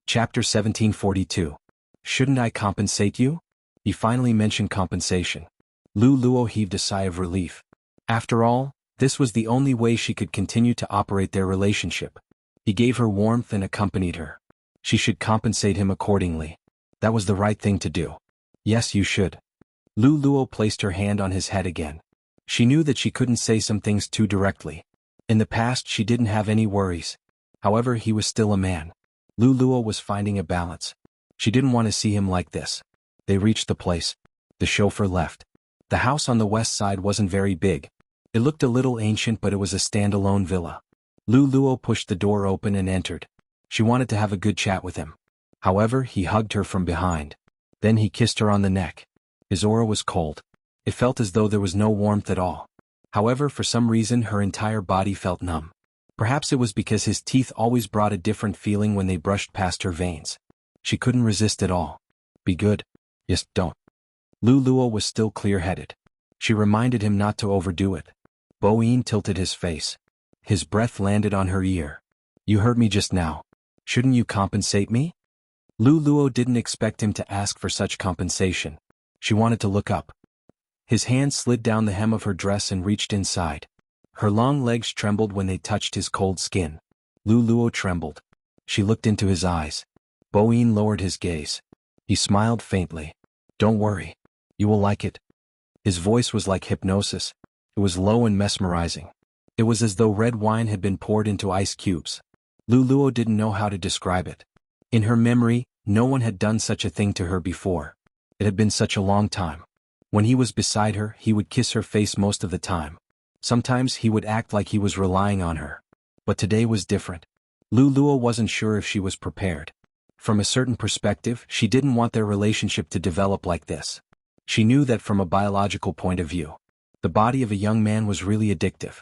Chapter 1742. Shouldn't I compensate you? He finally mentioned compensation. Lu Luo heaved a sigh of relief. After all, this was the only way she could continue to operate their relationship. He gave her warmth and accompanied her. She should compensate him accordingly. That was the right thing to do. "Yes, you should." Lu Luo placed her hand on his head again. She knew that she couldn't say some things too directly. In the past, she didn't have any worries. However, he was still a man. Lu Luo was finding a balance. She didn't want to see him like this. They reached the place. The chauffeur left. The house on the west side wasn't very big. It looked a little ancient, but it was a standalone villa. Lu Luo pushed the door open and entered. She wanted to have a good chat with him. However, he hugged her from behind. Then he kissed her on the neck. His aura was cold. It felt as though there was no warmth at all. However, for some reason her entire body felt numb. Perhaps it was because his teeth always brought a different feeling when they brushed past her veins. She couldn't resist at all. "Be good." "Yes, don't." Lu Luo was still clear-headed. She reminded him not to overdo it. Boyin tilted his face. His breath landed on her ear. "You hurt me just now. Shouldn't you compensate me?" Lu Luo didn't expect him to ask for such compensation. She wanted to look up. His hand slid down the hem of her dress and reached inside. Her long legs trembled when they touched his cold skin. Lu Luo trembled. She looked into his eyes. Boyin lowered his gaze. He smiled faintly. "Don't worry. You will like it." His voice was like hypnosis. It was low and mesmerizing. It was as though red wine had been poured into ice cubes. Lu Luo didn't know how to describe it. In her memory, no one had done such a thing to her before. It had been such a long time. When he was beside her, he would kiss her face most of the time. Sometimes he would act like he was relying on her. But today was different. Lu Luo wasn't sure if she was prepared. From a certain perspective, she didn't want their relationship to develop like this. She knew that from a biological point of view, the body of a young man was really addictive.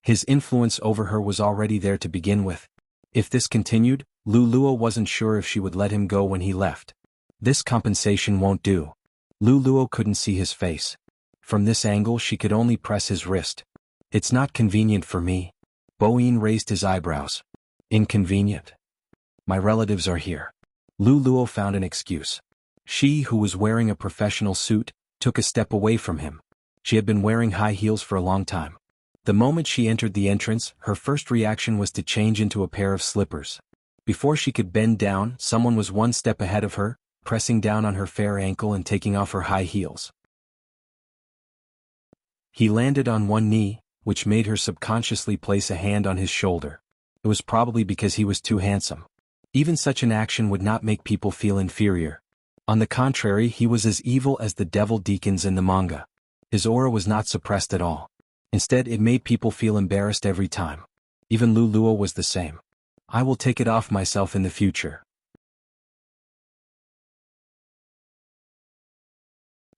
His influence over her was already there to begin with, If this continued, Luluo wasn't sure if she would let him go when he left. This compensation won't do. Luluo couldn't see his face. From this angle she could only press his wrist. It's not convenient for me. Boyin raised his eyebrows. Inconvenient? My relatives are here. Luluo found an excuse. She, who was wearing a professional suit, took a step away from him. She had been wearing high heels for a long time. The moment she entered the entrance, her first reaction was to change into a pair of slippers. Before she could bend down, someone was one step ahead of her, pressing down on her fair ankle and taking off her high heels. He landed on one knee, which made her subconsciously place a hand on his shoulder. It was probably because he was too handsome. Even such an action would not make people feel inferior. On the contrary, he was as evil as the devil deacons in the manga. His aura was not suppressed at all. Instead, it made people feel embarrassed every time. Even Luluo was the same. I will take it off myself in the future.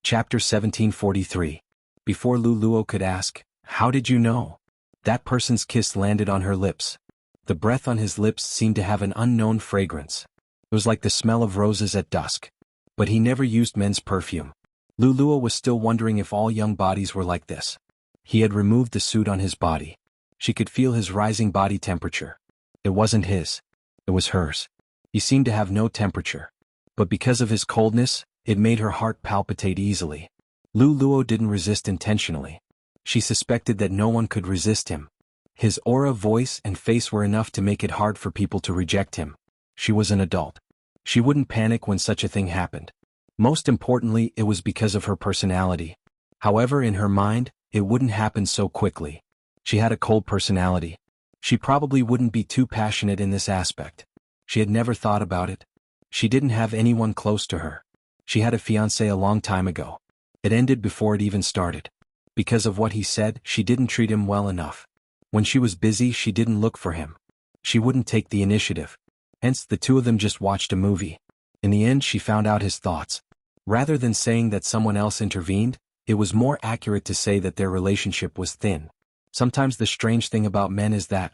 Chapter 1743. Before Luluo could ask, "How did you know?" that person's kiss landed on her lips. The breath on his lips seemed to have an unknown fragrance. It was like the smell of roses at dusk. But he never used men's perfume. Luluo was still wondering if all young bodies were like this. He had removed the suit on his body. She could feel his rising body temperature. It wasn't his. It was hers. He seemed to have no temperature. But because of his coldness, it made her heart palpitate easily. Luluo didn't resist intentionally. She suspected that no one could resist him. His aura, voice, and face were enough to make it hard for people to reject him. She was an adult. She wouldn't panic when such a thing happened. Most importantly, it was because of her personality. However, in her mind, it wouldn't happen so quickly. She had a cold personality. She probably wouldn't be too passionate in this aspect. She had never thought about it. She didn't have anyone close to her. She had a fiancé a long time ago. It ended before it even started. Because of what he said, she didn't treat him well enough. When she was busy, she didn't look for him. She wouldn't take the initiative. Hence, the two of them just watched a movie. In the end, she found out his thoughts. Rather than saying that someone else intervened, it was more accurate to say that their relationship was thin. Sometimes the strange thing about men is that,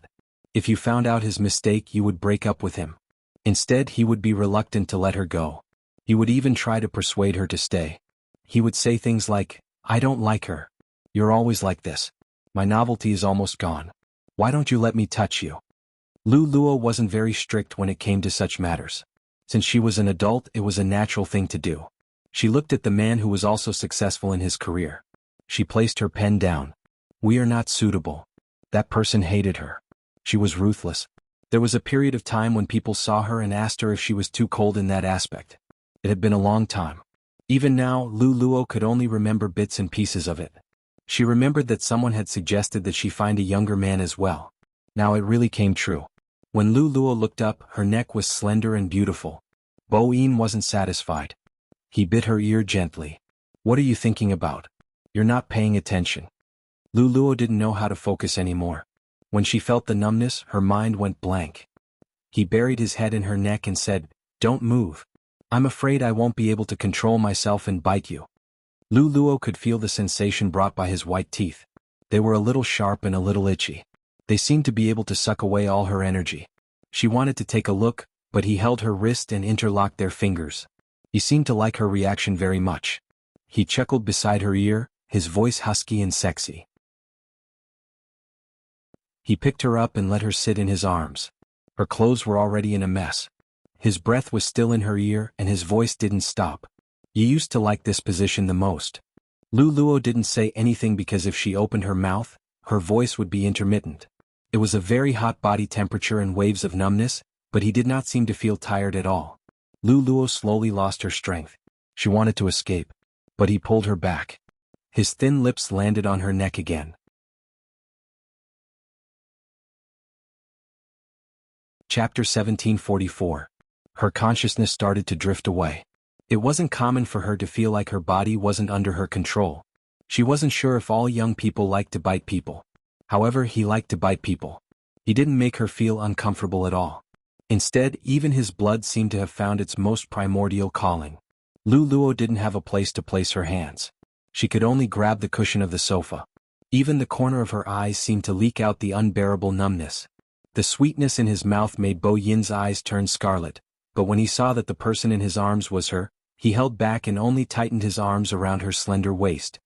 if you found out his mistake, you would break up with him. Instead, he would be reluctant to let her go. He would even try to persuade her to stay. He would say things like, "I don't like her. You're always like this. My novelty is almost gone. Why don't you let me touch you?" Luluo wasn't very strict when it came to such matters. Since she was an adult, it was a natural thing to do. She looked at the man who was also successful in his career. She placed her pen down. "We are not suitable." That person hated her. She was ruthless. There was a period of time when people saw her and asked her if she was too cold in that aspect. It had been a long time. Even now, Luluo could only remember bits and pieces of it. She remembered that someone had suggested that she find a younger man as well. Now it really came true. When Luluo looked up, her neck was slender and beautiful. Bo-in wasn't satisfied. He bit her ear gently. "What are you thinking about? You're not paying attention." Luluo didn't know how to focus anymore. When she felt the numbness, her mind went blank. He buried his head in her neck and said, "Don't move. I'm afraid I won't be able to control myself and bite you." Luluo could feel the sensation brought by his white teeth. They were a little sharp and a little itchy. They seemed to be able to suck away all her energy. She wanted to take a look, but he held her wrist and interlocked their fingers. He seemed to like her reaction very much. He chuckled beside her ear, his voice husky and sexy. He picked her up and let her sit in his arms. Her clothes were already in a mess. His breath was still in her ear and his voice didn't stop. "You used to like this position the most." Luluo didn't say anything because if she opened her mouth, her voice would be intermittent. It was a very hot body temperature and waves of numbness, but he did not seem to feel tired at all. Luluo slowly lost her strength. She wanted to escape, but he pulled her back. His thin lips landed on her neck again. Chapter 1744. Her consciousness started to drift away. It wasn't common for her to feel like her body wasn't under her control. She wasn't sure if all young people liked to bite people. However, he liked to bite people. He didn't make her feel uncomfortable at all. Instead, even his blood seemed to have found its most primordial calling. Luluo didn't have a place to place her hands. She could only grab the cushion of the sofa. Even the corner of her eyes seemed to leak out the unbearable numbness. The sweetness in his mouth made Bo Yin's eyes turn scarlet, but when he saw that the person in his arms was her, he held back and only tightened his arms around her slender waist.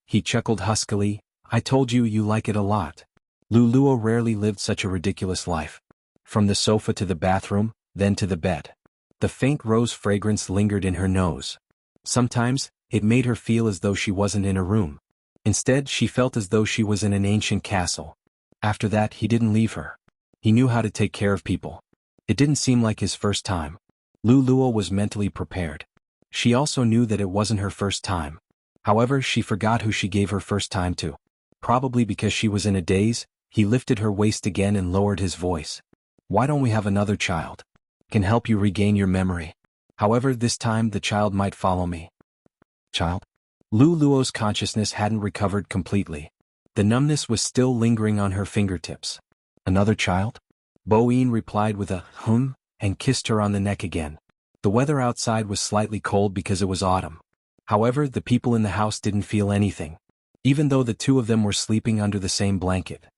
He chuckled huskily, "I told you you like it a lot." Luluo rarely lived such a ridiculous life. From the sofa to the bathroom, then to the bed. The faint rose fragrance lingered in her nose. Sometimes, it made her feel as though she wasn't in a room. Instead, she felt as though she was in an ancient castle. After that, he didn't leave her. He knew how to take care of people. It didn't seem like his first time. Luluo was mentally prepared. She also knew that it wasn't her first time. However, she forgot who she gave her first time to. Probably because she was in a daze, he lifted her waist again and lowered his voice. "Why don't we have another child? Can help you regain your memory. However, this time the child might follow me." Child? Luluo's consciousness hadn't recovered completely. The numbness was still lingering on her fingertips. "Another child?" Bo Yin replied with a and kissed her on the neck again. The weather outside was slightly cold because it was autumn. However, the people in the house didn't feel anything. Even though the two of them were sleeping under the same blanket.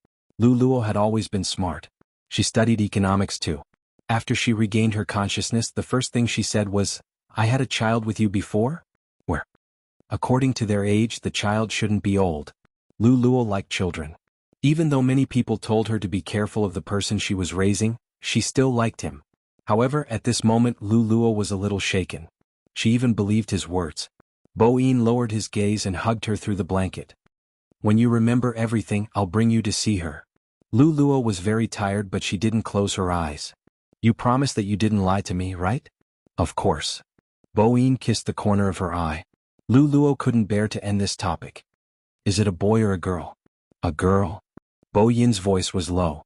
Luluo had always been smart. She studied economics too. After she regained her consciousness, the first thing she said was, "I had a child with you before?" Where? According to their age, the child shouldn't be old. Luluo liked children. Even though many people told her to be careful of the person she was raising, she still liked him. However, at this moment Luluo was a little shaken. She even believed his words. Bo Yin lowered his gaze and hugged her through the blanket. "When you remember everything, I'll bring you to see her." Luluo was very tired, but she didn't close her eyes. "You promise that you didn't lie to me, right?" "Of course." Bo Yin kissed the corner of her eye. Luluo couldn't bear to end this topic. "Is it a boy or a girl?" "A girl." Bo Yin's voice was low.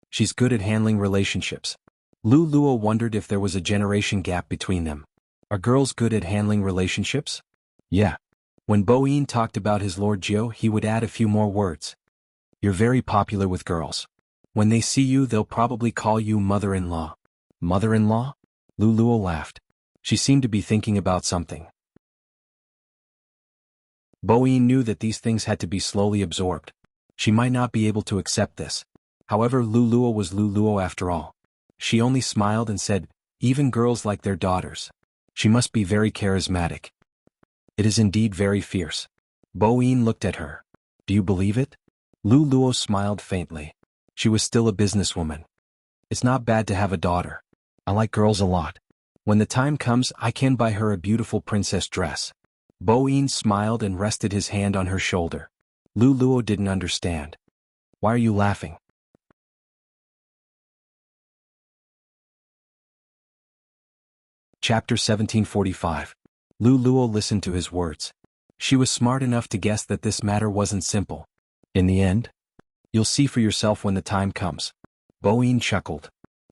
"She's good at handling relationships." Luluo wondered if there was a generation gap between them. Are girls good at handling relationships? Yeah. When Bo Yin talked about his Lord Jiu, he would add a few more words. "You're very popular with girls. When they see you, they'll probably call you mother-in-law." "Mother-in-law?" Luluo laughed. She seemed to be thinking about something. Bo Yin knew that these things had to be slowly absorbed. She might not be able to accept this. However, Luluo was Luluo after all. She only smiled and said, "Even girls like their daughters. She must be very charismatic." "It is indeed very fierce." Bo Yin looked at her. "Do you believe it?" Luluo smiled faintly. She was still a businesswoman. "It's not bad to have a daughter. I like girls a lot. When the time comes, I can buy her a beautiful princess dress." Bo Yin smiled and rested his hand on her shoulder. Luluo didn't understand. "Why are you laughing?" Chapter 1745. Luluo listened to his words. She was smart enough to guess that this matter wasn't simple. In the end, "You'll see for yourself when the time comes." Bo Yin chuckled.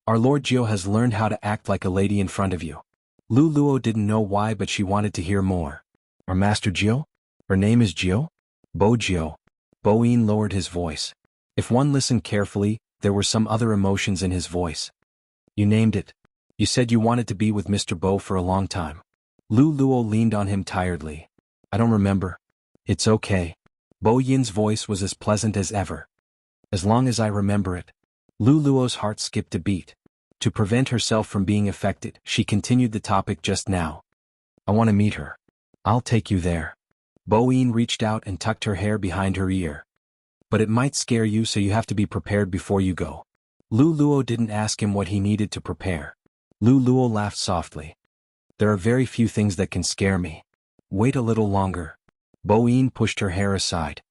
"Our Lord Jiu has learned how to act like a lady in front of you." Luluo didn't know why, but she wanted to hear more. "Our Master Jiu? Her name is Jiu?" "Bo Jiu." Bo Yin lowered his voice. If one listened carefully, there were some other emotions in his voice. "You named it. You said you wanted to be with Mr. Bo for a long time." Luluo leaned on him tiredly. "I don't remember." "It's okay." Bo Yin's voice was as pleasant as ever. "As long as I remember it." Luluo's heart skipped a beat. To prevent herself from being affected, she continued the topic just now. "I want to meet her. I'll take you there." Bo Yin reached out and tucked her hair behind her ear. "But it might scare you, so you have to be prepared before you go." Luluo didn't ask him what he needed to prepare. Luluo laughed softly. "There are very few things that can scare me. Wait a little longer." Bo Yin pushed her hair aside.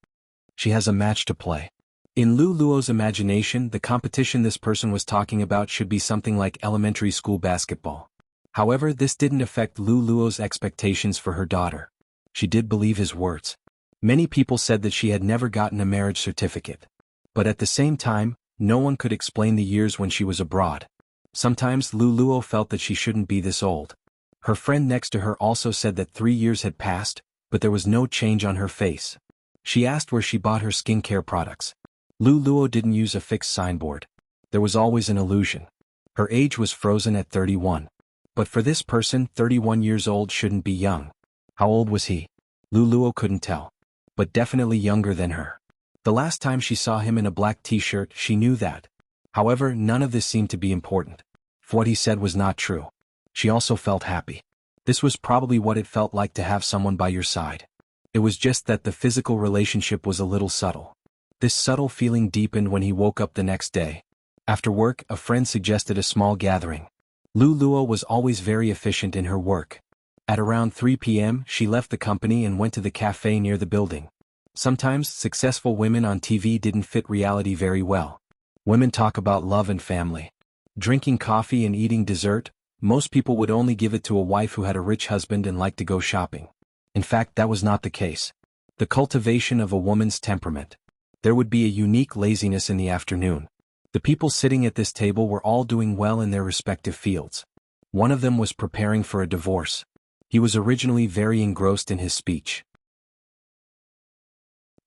"She has a match to play." In Luluo's imagination, the competition this person was talking about should be something like elementary school basketball. However, this didn't affect Luluo's expectations for her daughter. She did believe his words. Many people said that she had never gotten a marriage certificate. But at the same time, no one could explain the years when she was abroad. Sometimes Luluo felt that she shouldn't be this old. Her friend next to her also said that 3 years had passed, but there was no change on her face. She asked where she bought her skincare products. Luluo didn't use a fixed signboard. There was always an illusion. Her age was frozen at 31. But for this person, 31 years old shouldn't be young. How old was he? Luluo couldn't tell. But definitely younger than her. The last time she saw him in a black t-shirt, she knew that. However, none of this seemed to be important. If what he said was not true, she also felt happy. This was probably what it felt like to have someone by your side. It was just that the physical relationship was a little subtle. This subtle feeling deepened when he woke up the next day. After work, a friend suggested a small gathering. Lu Luo was always very efficient in her work. At around 3 p.m., she left the company and went to the cafe near the building. Sometimes, successful women on TV didn't fit reality very well. Women talk about love and family. Drinking coffee and eating dessert, most people would only give it to a wife who had a rich husband and liked to go shopping. In fact, that was not the case. The cultivation of a woman's temperament. There would be a unique laziness in the afternoon. The people sitting at this table were all doing well in their respective fields. One of them was preparing for a divorce. He was originally very engrossed in his speech.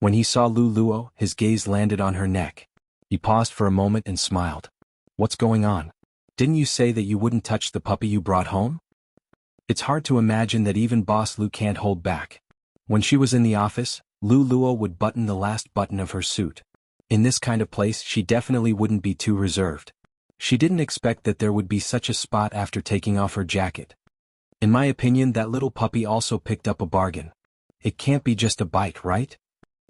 When he saw Lu Luo, his gaze landed on her neck. He paused for a moment and smiled. "What's going on? Didn't you say that you wouldn't touch the puppy you brought home?" It's hard to imagine that even Boss Lu can't hold back. When she was in the office, Lu Luo would button the last button of her suit. In this kind of place, she definitely wouldn't be too reserved. She didn't expect that there would be such a spot after taking off her jacket. In my opinion, that little puppy also picked up a bargain. It can't be just a bite, right?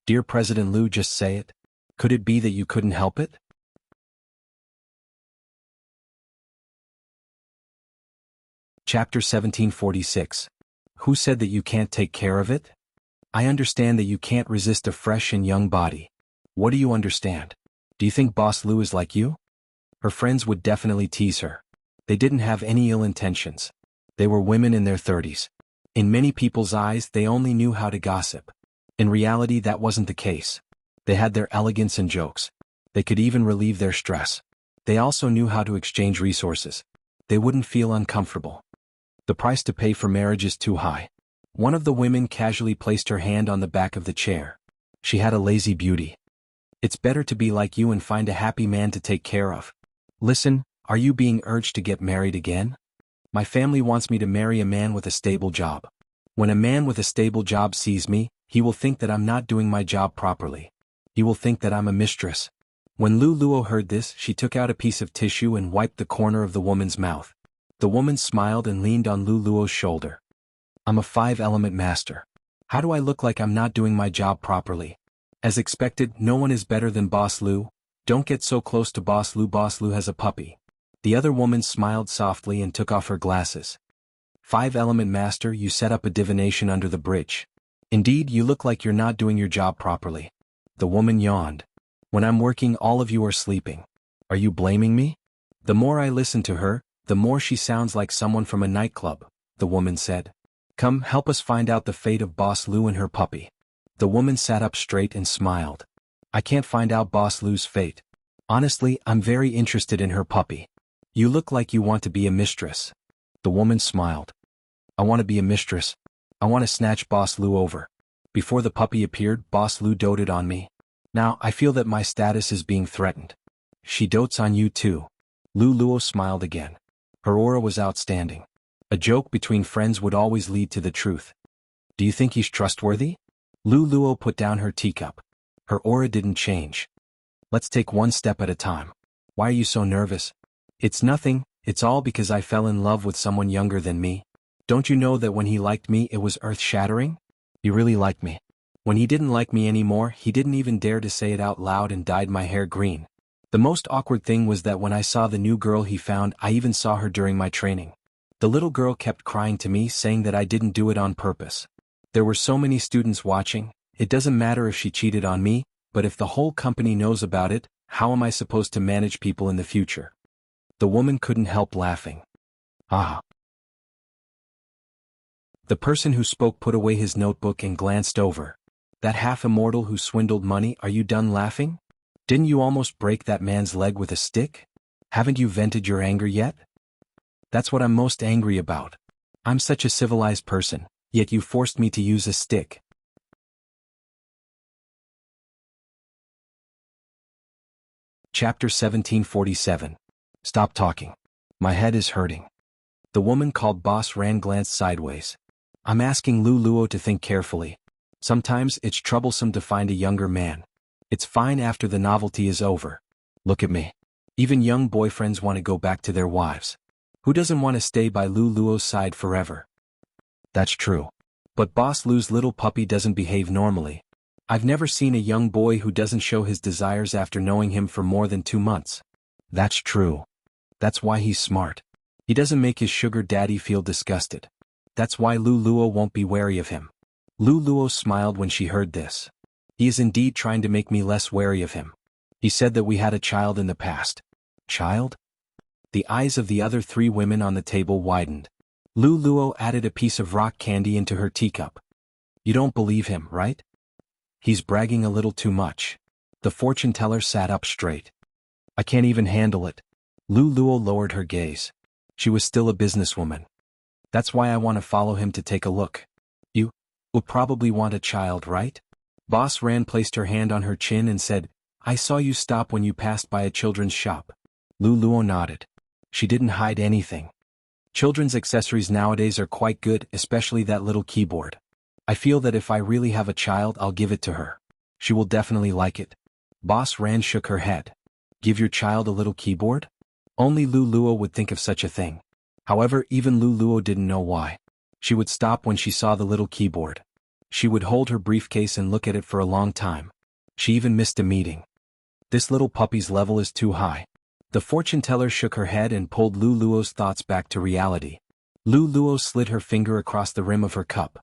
Dear President Lu, just say it. Could it be that you couldn't help it? Chapter 1746. Who said that you can't take care of it? I understand that you can't resist a fresh and young body. What do you understand? Do you think Boss Lu is like you? Her friends would definitely tease her. They didn't have any ill intentions. They were women in their 30s. In many people's eyes, they only knew how to gossip. In reality, that wasn't the case. They had their elegance and jokes. They could even relieve their stress. They also knew how to exchange resources. They wouldn't feel uncomfortable. The price to pay for marriage is too high. One of the women casually placed her hand on the back of the chair. She had a lazy beauty. It's better to be like you and find a happy man to take care of. Listen, are you being urged to get married again? My family wants me to marry a man with a stable job. When a man with a stable job sees me, he will think that I'm not doing my job properly. He will think that I'm a mistress. When Lu Luo heard this, she took out a piece of tissue and wiped the corner of the woman's mouth. The woman smiled and leaned on Lu Luo's shoulder. I'm a 5-element master. How do I look like I'm not doing my job properly? As expected, no one is better than Boss Lu. Don't get so close to Boss Lu. Boss Lu has a puppy. The other woman smiled softly and took off her glasses. 5-element master, you set up a divination under the bridge. Indeed, you look like you're not doing your job properly. The woman yawned. When I'm working, all of you are sleeping. Are you blaming me? The more I listen to her, the more she sounds like someone from a nightclub, the woman said. Come, help us find out the fate of Boss Lu and her puppy. The woman sat up straight and smiled. I can't find out Boss Lu's fate. Honestly, I'm very interested in her puppy. You look like you want to be a mistress. The woman smiled. I want to be a mistress. I want to snatch Boss Lu over. Before the puppy appeared, Boss Lu doted on me. Now, I feel that my status is being threatened. She dotes on you too. Lu Luo smiled again. Her aura was outstanding. A joke between friends would always lead to the truth. Do you think he's trustworthy? Lu Luo put down her teacup. Her aura didn't change. Let's take one step at a time. Why are you so nervous? It's nothing, it's all because I fell in love with someone younger than me. Don't you know that when he liked me it was earth-shattering? He really liked me. When he didn't like me anymore, he didn't even dare to say it out loud and dyed my hair green. The most awkward thing was that when I saw the new girl he found, I even saw her during my training. The little girl kept crying to me, saying that I didn't do it on purpose. There were so many students watching. It doesn't matter if she cheated on me, but if the whole company knows about it, how am I supposed to manage people in the future? The woman couldn't help laughing. Ah. The person who spoke put away his notebook and glanced over. That half-immortal who swindled money, are you done laughing? Didn't you almost break that man's leg with a stick? Haven't you vented your anger yet? That's what I'm most angry about. I'm such a civilized person, yet you forced me to use a stick. Chapter 1747. Stop talking. My head is hurting. The woman called Boss Ran glanced sideways. I'm asking Lu Luo to think carefully. Sometimes it's troublesome to find a younger man. It's fine after the novelty is over. Look at me. Even young boyfriends want to go back to their wives. Who doesn't want to stay by Lu Luo's side forever? That's true. But Boss Lu's little puppy doesn't behave normally. I've never seen a young boy who doesn't show his desires after knowing him for more than 2 months. That's true. That's why he's smart. He doesn't make his sugar daddy feel disgusted. That's why Lu Luo won't be wary of him. Lu Luo smiled when she heard this. He is indeed trying to make me less wary of him. He said that we had a child in the past. Child? The eyes of the other 3 women on the table widened. Lu Luo added a piece of rock candy into her teacup. You don't believe him, right? He's bragging a little too much. The fortune teller sat up straight. I can't even handle it. Lu Luo lowered her gaze. She was still a businesswoman. That's why I want to follow him to take a look. You will probably want a child, right? Boss Ran placed her hand on her chin and said, I saw you stop when you passed by a children's shop. Lu Luo nodded. She didn't hide anything. Children's accessories nowadays are quite good, especially that little keyboard. I feel that if I really have a child, I'll give it to her. She will definitely like it. Boss Ran shook her head. Give your child a little keyboard? Only Lu Luo would think of such a thing. However, even Lu Luo didn't know why. She would stop when she saw the little keyboard. She would hold her briefcase and look at it for a long time. She even missed a meeting. This little puppy's level is too high. The fortune teller shook her head and pulled Lu Luo's thoughts back to reality. Lu Luo slid her finger across the rim of her cup.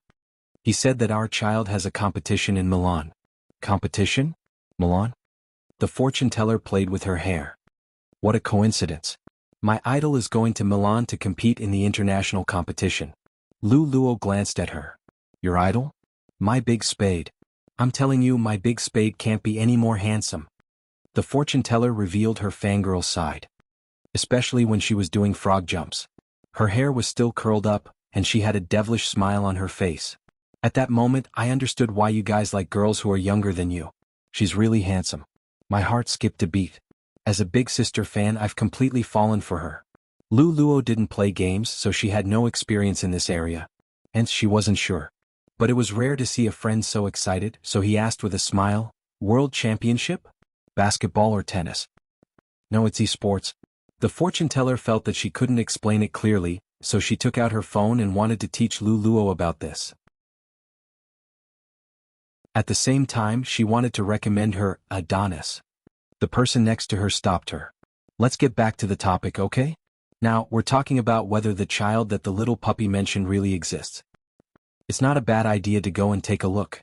He said that our child has a competition in Milan. Competition? Milan? The fortune teller played with her hair. What a coincidence. My idol is going to Milan to compete in the international competition. Lu Luo glanced at her. Your idol? My big spade. I'm telling you, my big spade can't be any more handsome. The fortune teller revealed her fangirl side. Especially when she was doing frog jumps. Her hair was still curled up, and she had a devilish smile on her face. At that moment, I understood why you guys like girls who are younger than you. She's really handsome. My heart skipped a beat. As a big sister fan, I've completely fallen for her. Lu Luo didn't play games, so she had no experience in this area. Hence, she wasn't sure. But it was rare to see a friend so excited, so he asked with a smile, World Championship? Basketball or tennis? No, it's esports. The fortune teller felt that she couldn't explain it clearly, so she took out her phone and wanted to teach Lu Luo about this. At the same time, she wanted to recommend her Adonis. The person next to her stopped her. Let's get back to the topic, okay? Now, we're talking about whether the child that the little puppy mentioned really exists. It's not a bad idea to go and take a look.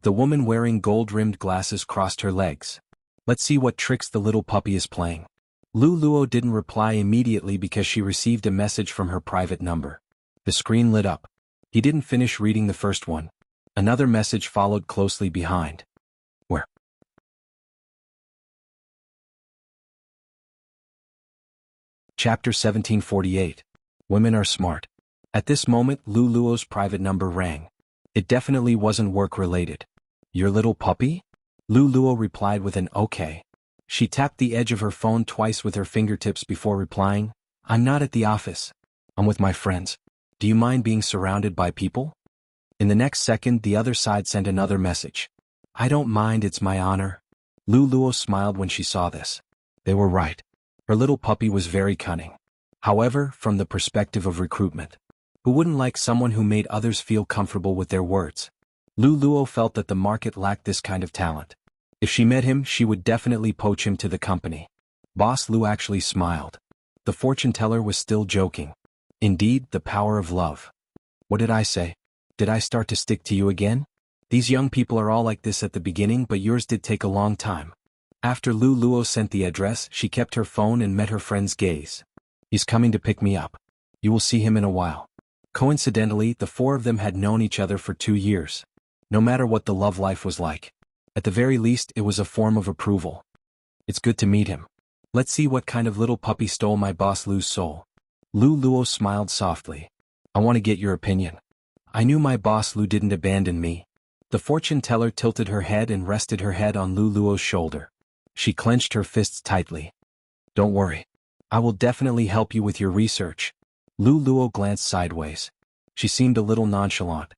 The woman wearing gold-rimmed glasses crossed her legs. Let's see what tricks the little puppy is playing. Lu Luo didn't reply immediately because she received a message from her private number. The screen lit up. He didn't finish reading the first one. Another message followed closely behind. Where? Chapter 1748. Women are smart. At this moment, Lu Luo's private number rang. It definitely wasn't work-related. Your little puppy? Lu Luo replied with an okay. She tapped the edge of her phone twice with her fingertips before replying, I'm not at the office. I'm with my friends. Do you mind being surrounded by people? In the next second, the other side sent another message. I don't mind, it's my honor. Lu Luo smiled when she saw this. They were right. Her little puppy was very cunning. However, from the perspective of recruitment, who wouldn't like someone who made others feel comfortable with their words? Lu Luo felt that the market lacked this kind of talent. If she met him, she would definitely poach him to the company. Boss Lu actually smiled. The fortune teller was still joking. Indeed, the power of love. What did I say? Did I start to stick to you again? These young people are all like this at the beginning, but yours did take a long time. After Lu Luo sent the address, she kept her phone and met her friend's gaze. He's coming to pick me up. You will see him in a while. Coincidentally, the 4 of them had known each other for 2 years. No matter what the love life was like. At the very least, it was a form of approval. It's good to meet him. Let's see what kind of little puppy stole my boss Lu's soul. Lu Luo smiled softly. I want to get your opinion. I knew my boss Lu didn't abandon me. The fortune teller tilted her head and rested her head on Lu Luo's shoulder. She clenched her fists tightly. Don't worry. I will definitely help you with your research. Lu Luo glanced sideways. She seemed a little nonchalant.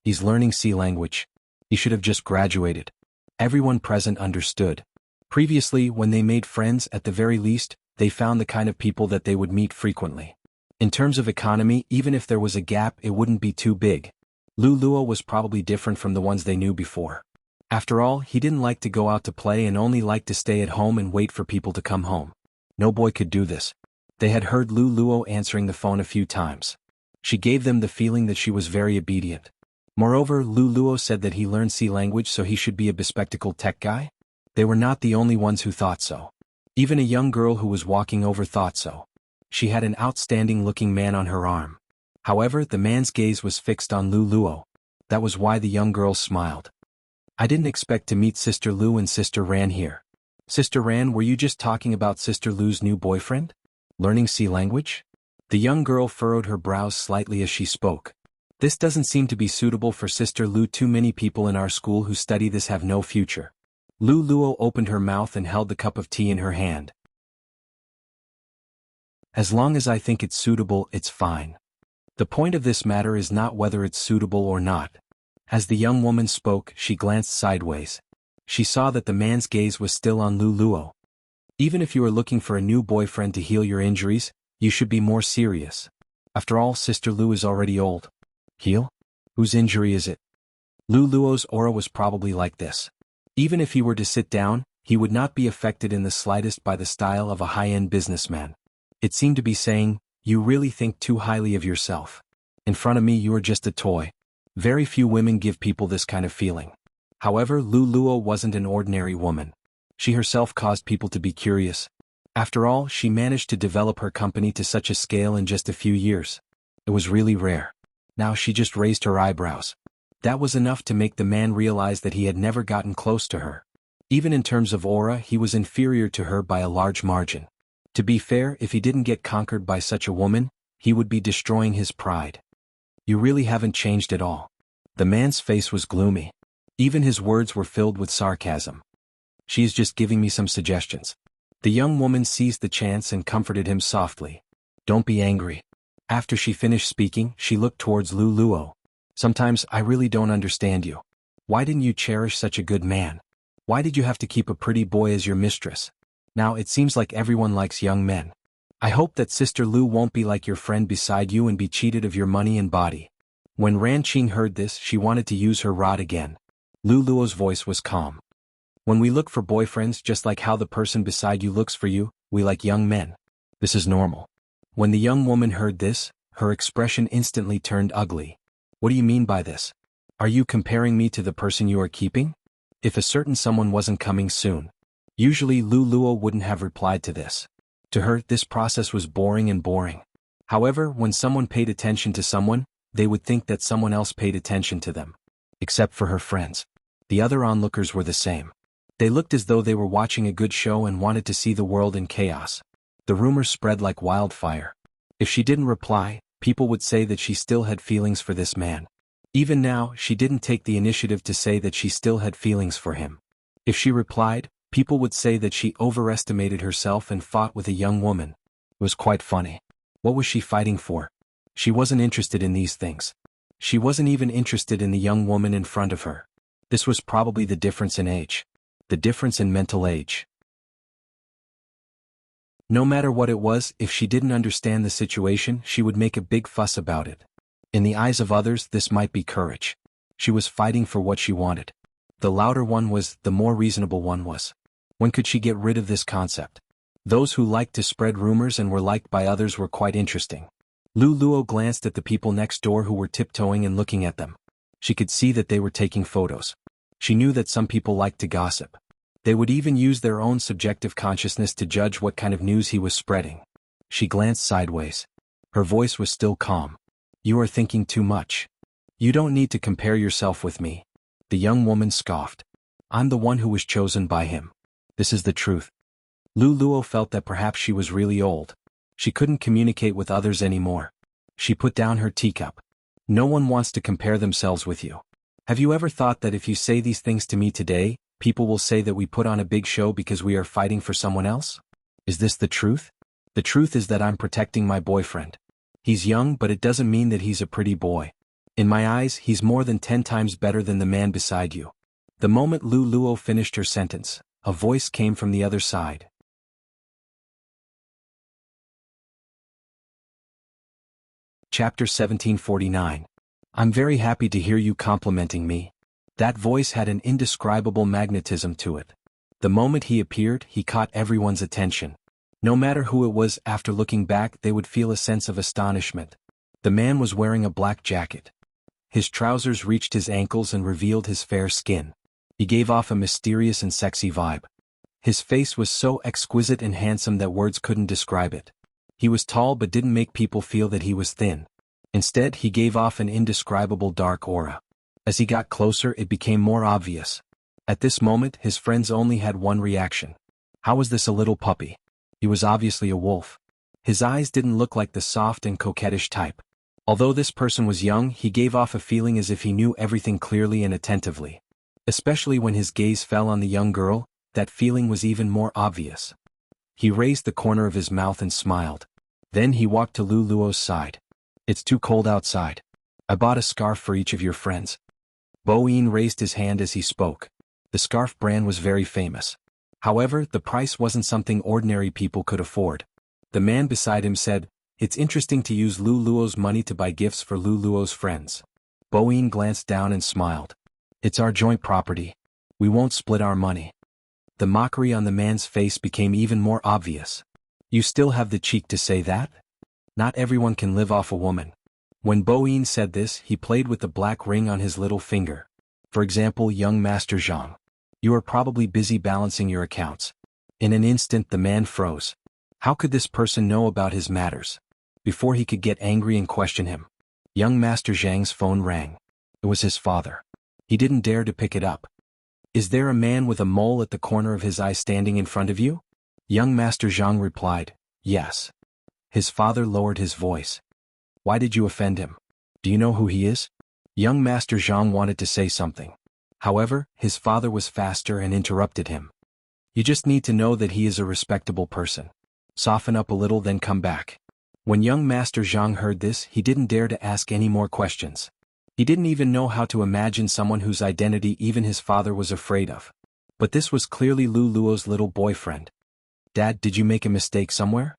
He's learning C language. He should have just graduated. Everyone present understood. Previously, when they made friends, at the very least, they found the kind of people that they would meet frequently. In terms of economy, even if there was a gap, it wouldn't be too big. Luo was probably different from the ones they knew before. After all, he didn't like to go out to play and only liked to stay at home and wait for people to come home. No boy could do this. They had heard Luo answering the phone a few times. She gave them the feeling that she was very obedient. Moreover, Luo said that he learned C language, so he should be a bespectacled tech guy. They were not the only ones who thought so. Even a young girl who was walking over thought so. She had an outstanding-looking man on her arm. However, the man's gaze was fixed on Luo. That was why the young girl smiled. I didn't expect to meet Sister Lu and Sister Ran here. Sister Ran, were you just talking about Sister Lu's new boyfriend? Learning C language? The young girl furrowed her brows slightly as she spoke. This doesn't seem to be suitable for Sister Lu. Too many people in our school who study this have no future. Luo opened her mouth and held the cup of tea in her hand. As long as I think it's suitable, it's fine. The point of this matter is not whether it's suitable or not. As the young woman spoke, she glanced sideways. She saw that the man's gaze was still on Luo. Even if you are looking for a new boyfriend to heal your injuries, you should be more serious. After all, Sister Lu is already old. Heal? Whose injury is it? Luo's aura was probably like this. Even if he were to sit down, he would not be affected in the slightest by the style of a high-end businessman. It seemed to be saying, you really think too highly of yourself. In front of me you are just a toy. Very few women give people this kind of feeling. However, Luo wasn't an ordinary woman. She herself caused people to be curious. After all, she managed to develop her company to such a scale in just a few years. It was really rare. Now she just raised her eyebrows. That was enough to make the man realize that he had never gotten close to her. Even in terms of aura, he was inferior to her by a large margin. To be fair, if he didn't get conquered by such a woman, he would be destroying his pride. You really haven't changed at all. The man's face was gloomy. Even his words were filled with sarcasm. She is just giving me some suggestions. The young woman seized the chance and comforted him softly. Don't be angry. After she finished speaking, she looked towards Luo. Sometimes I really don't understand you. Why didn't you cherish such a good man? Why did you have to keep a pretty boy as your mistress? Now it seems like everyone likes young men. I hope that Sister Lu won't be like your friend beside you and be cheated of your money and body. When Ran Qing heard this, she wanted to use her rod again. Luo's voice was calm. When we look for boyfriends, just like how the person beside you looks for you, we like young men. This is normal. When the young woman heard this, her expression instantly turned ugly. What do you mean by this? Are you comparing me to the person you are keeping? If a certain someone wasn't coming soon. Usually Luo wouldn't have replied to this. To her, this process was boring and boring. However, when someone paid attention to someone, they would think that someone else paid attention to them. Except for her friends. The other onlookers were the same. They looked as though they were watching a good show and wanted to see the world in chaos. The rumors spread like wildfire. If she didn't reply, people would say that she still had feelings for this man. Even now, she didn't take the initiative to say that she still had feelings for him. If she replied, people would say that she overestimated herself and fought with a young woman. It was quite funny. What was she fighting for? She wasn't interested in these things. She wasn't even interested in the young woman in front of her. This was probably the difference in age. The difference in mental age. No matter what it was, if she didn't understand the situation, she would make a big fuss about it. In the eyes of others, this might be courage. She was fighting for what she wanted. The louder one was, the more reasonable one was. When could she get rid of this concept? Those who liked to spread rumors and were liked by others were quite interesting. Luo glanced at the people next door who were tiptoeing and looking at them. She could see that they were taking photos. She knew that some people liked to gossip. They would even use their own subjective consciousness to judge what kind of news he was spreading. She glanced sideways. Her voice was still calm. You are thinking too much. You don't need to compare yourself with me. The young woman scoffed. I'm the one who was chosen by him. This is the truth. Luo felt that perhaps she was really old. She couldn't communicate with others anymore. She put down her teacup. No one wants to compare themselves with you. Have you ever thought that if you say these things to me today, people will say that we put on a big show because we are fighting for someone else? Is this the truth? The truth is that I'm protecting my boyfriend. He's young, but it doesn't mean that he's a pretty boy. In my eyes, he's more than 10 times better than the man beside you. The moment Luo finished her sentence, a voice came from the other side. Chapter 1749. I'm very happy to hear you complimenting me. That voice had an indescribable magnetism to it. The moment he appeared, he caught everyone's attention. No matter who it was, after looking back they would feel a sense of astonishment. The man was wearing a black jacket. His trousers reached his ankles and revealed his fair skin. He gave off a mysterious and sexy vibe. His face was so exquisite and handsome that words couldn't describe it. He was tall but didn't make people feel that he was thin. Instead, he gave off an indescribable dark aura. As he got closer, it became more obvious. At this moment, his friends only had one reaction. How was this a little puppy? He was obviously a wolf. His eyes didn't look like the soft and coquettish type. Although this person was young, he gave off a feeling as if he knew everything clearly and attentively. Especially when his gaze fell on the young girl, that feeling was even more obvious. He raised the corner of his mouth and smiled. Then he walked to Lu Luo's side. It's too cold outside. I bought a scarf for each of your friends. Bo Yin raised his hand as he spoke. The scarf brand was very famous. However, the price wasn't something ordinary people could afford. The man beside him said, It's interesting to use Lu Luo's money to buy gifts for Lu Luo's friends. Bo Yin glanced down and smiled. It's our joint property. We won't split our money. The mockery on the man's face became even more obvious. You still have the cheek to say that? Not everyone can live off a woman. When Bo Yin said this, he played with the black ring on his little finger. For example, young Master Zhang. You are probably busy balancing your accounts. In an instant the man froze. How could this person know about his matters? Before he could get angry and question him, young Master Zhang's phone rang. It was his father. He didn't dare to pick it up. Is there a man with a mole at the corner of his eye standing in front of you? Young Master Zhang replied, Yes. His father lowered his voice. Why did you offend him? Do you know who he is? Young Master Zhang wanted to say something. However, his father was faster and interrupted him. You just need to know that he is a respectable person. Soften up a little, then come back. When young Master Zhang heard this, he didn't dare to ask any more questions. He didn't even know how to imagine someone whose identity even his father was afraid of. But this was clearly Lu Luo's little boyfriend. Dad, did you make a mistake somewhere?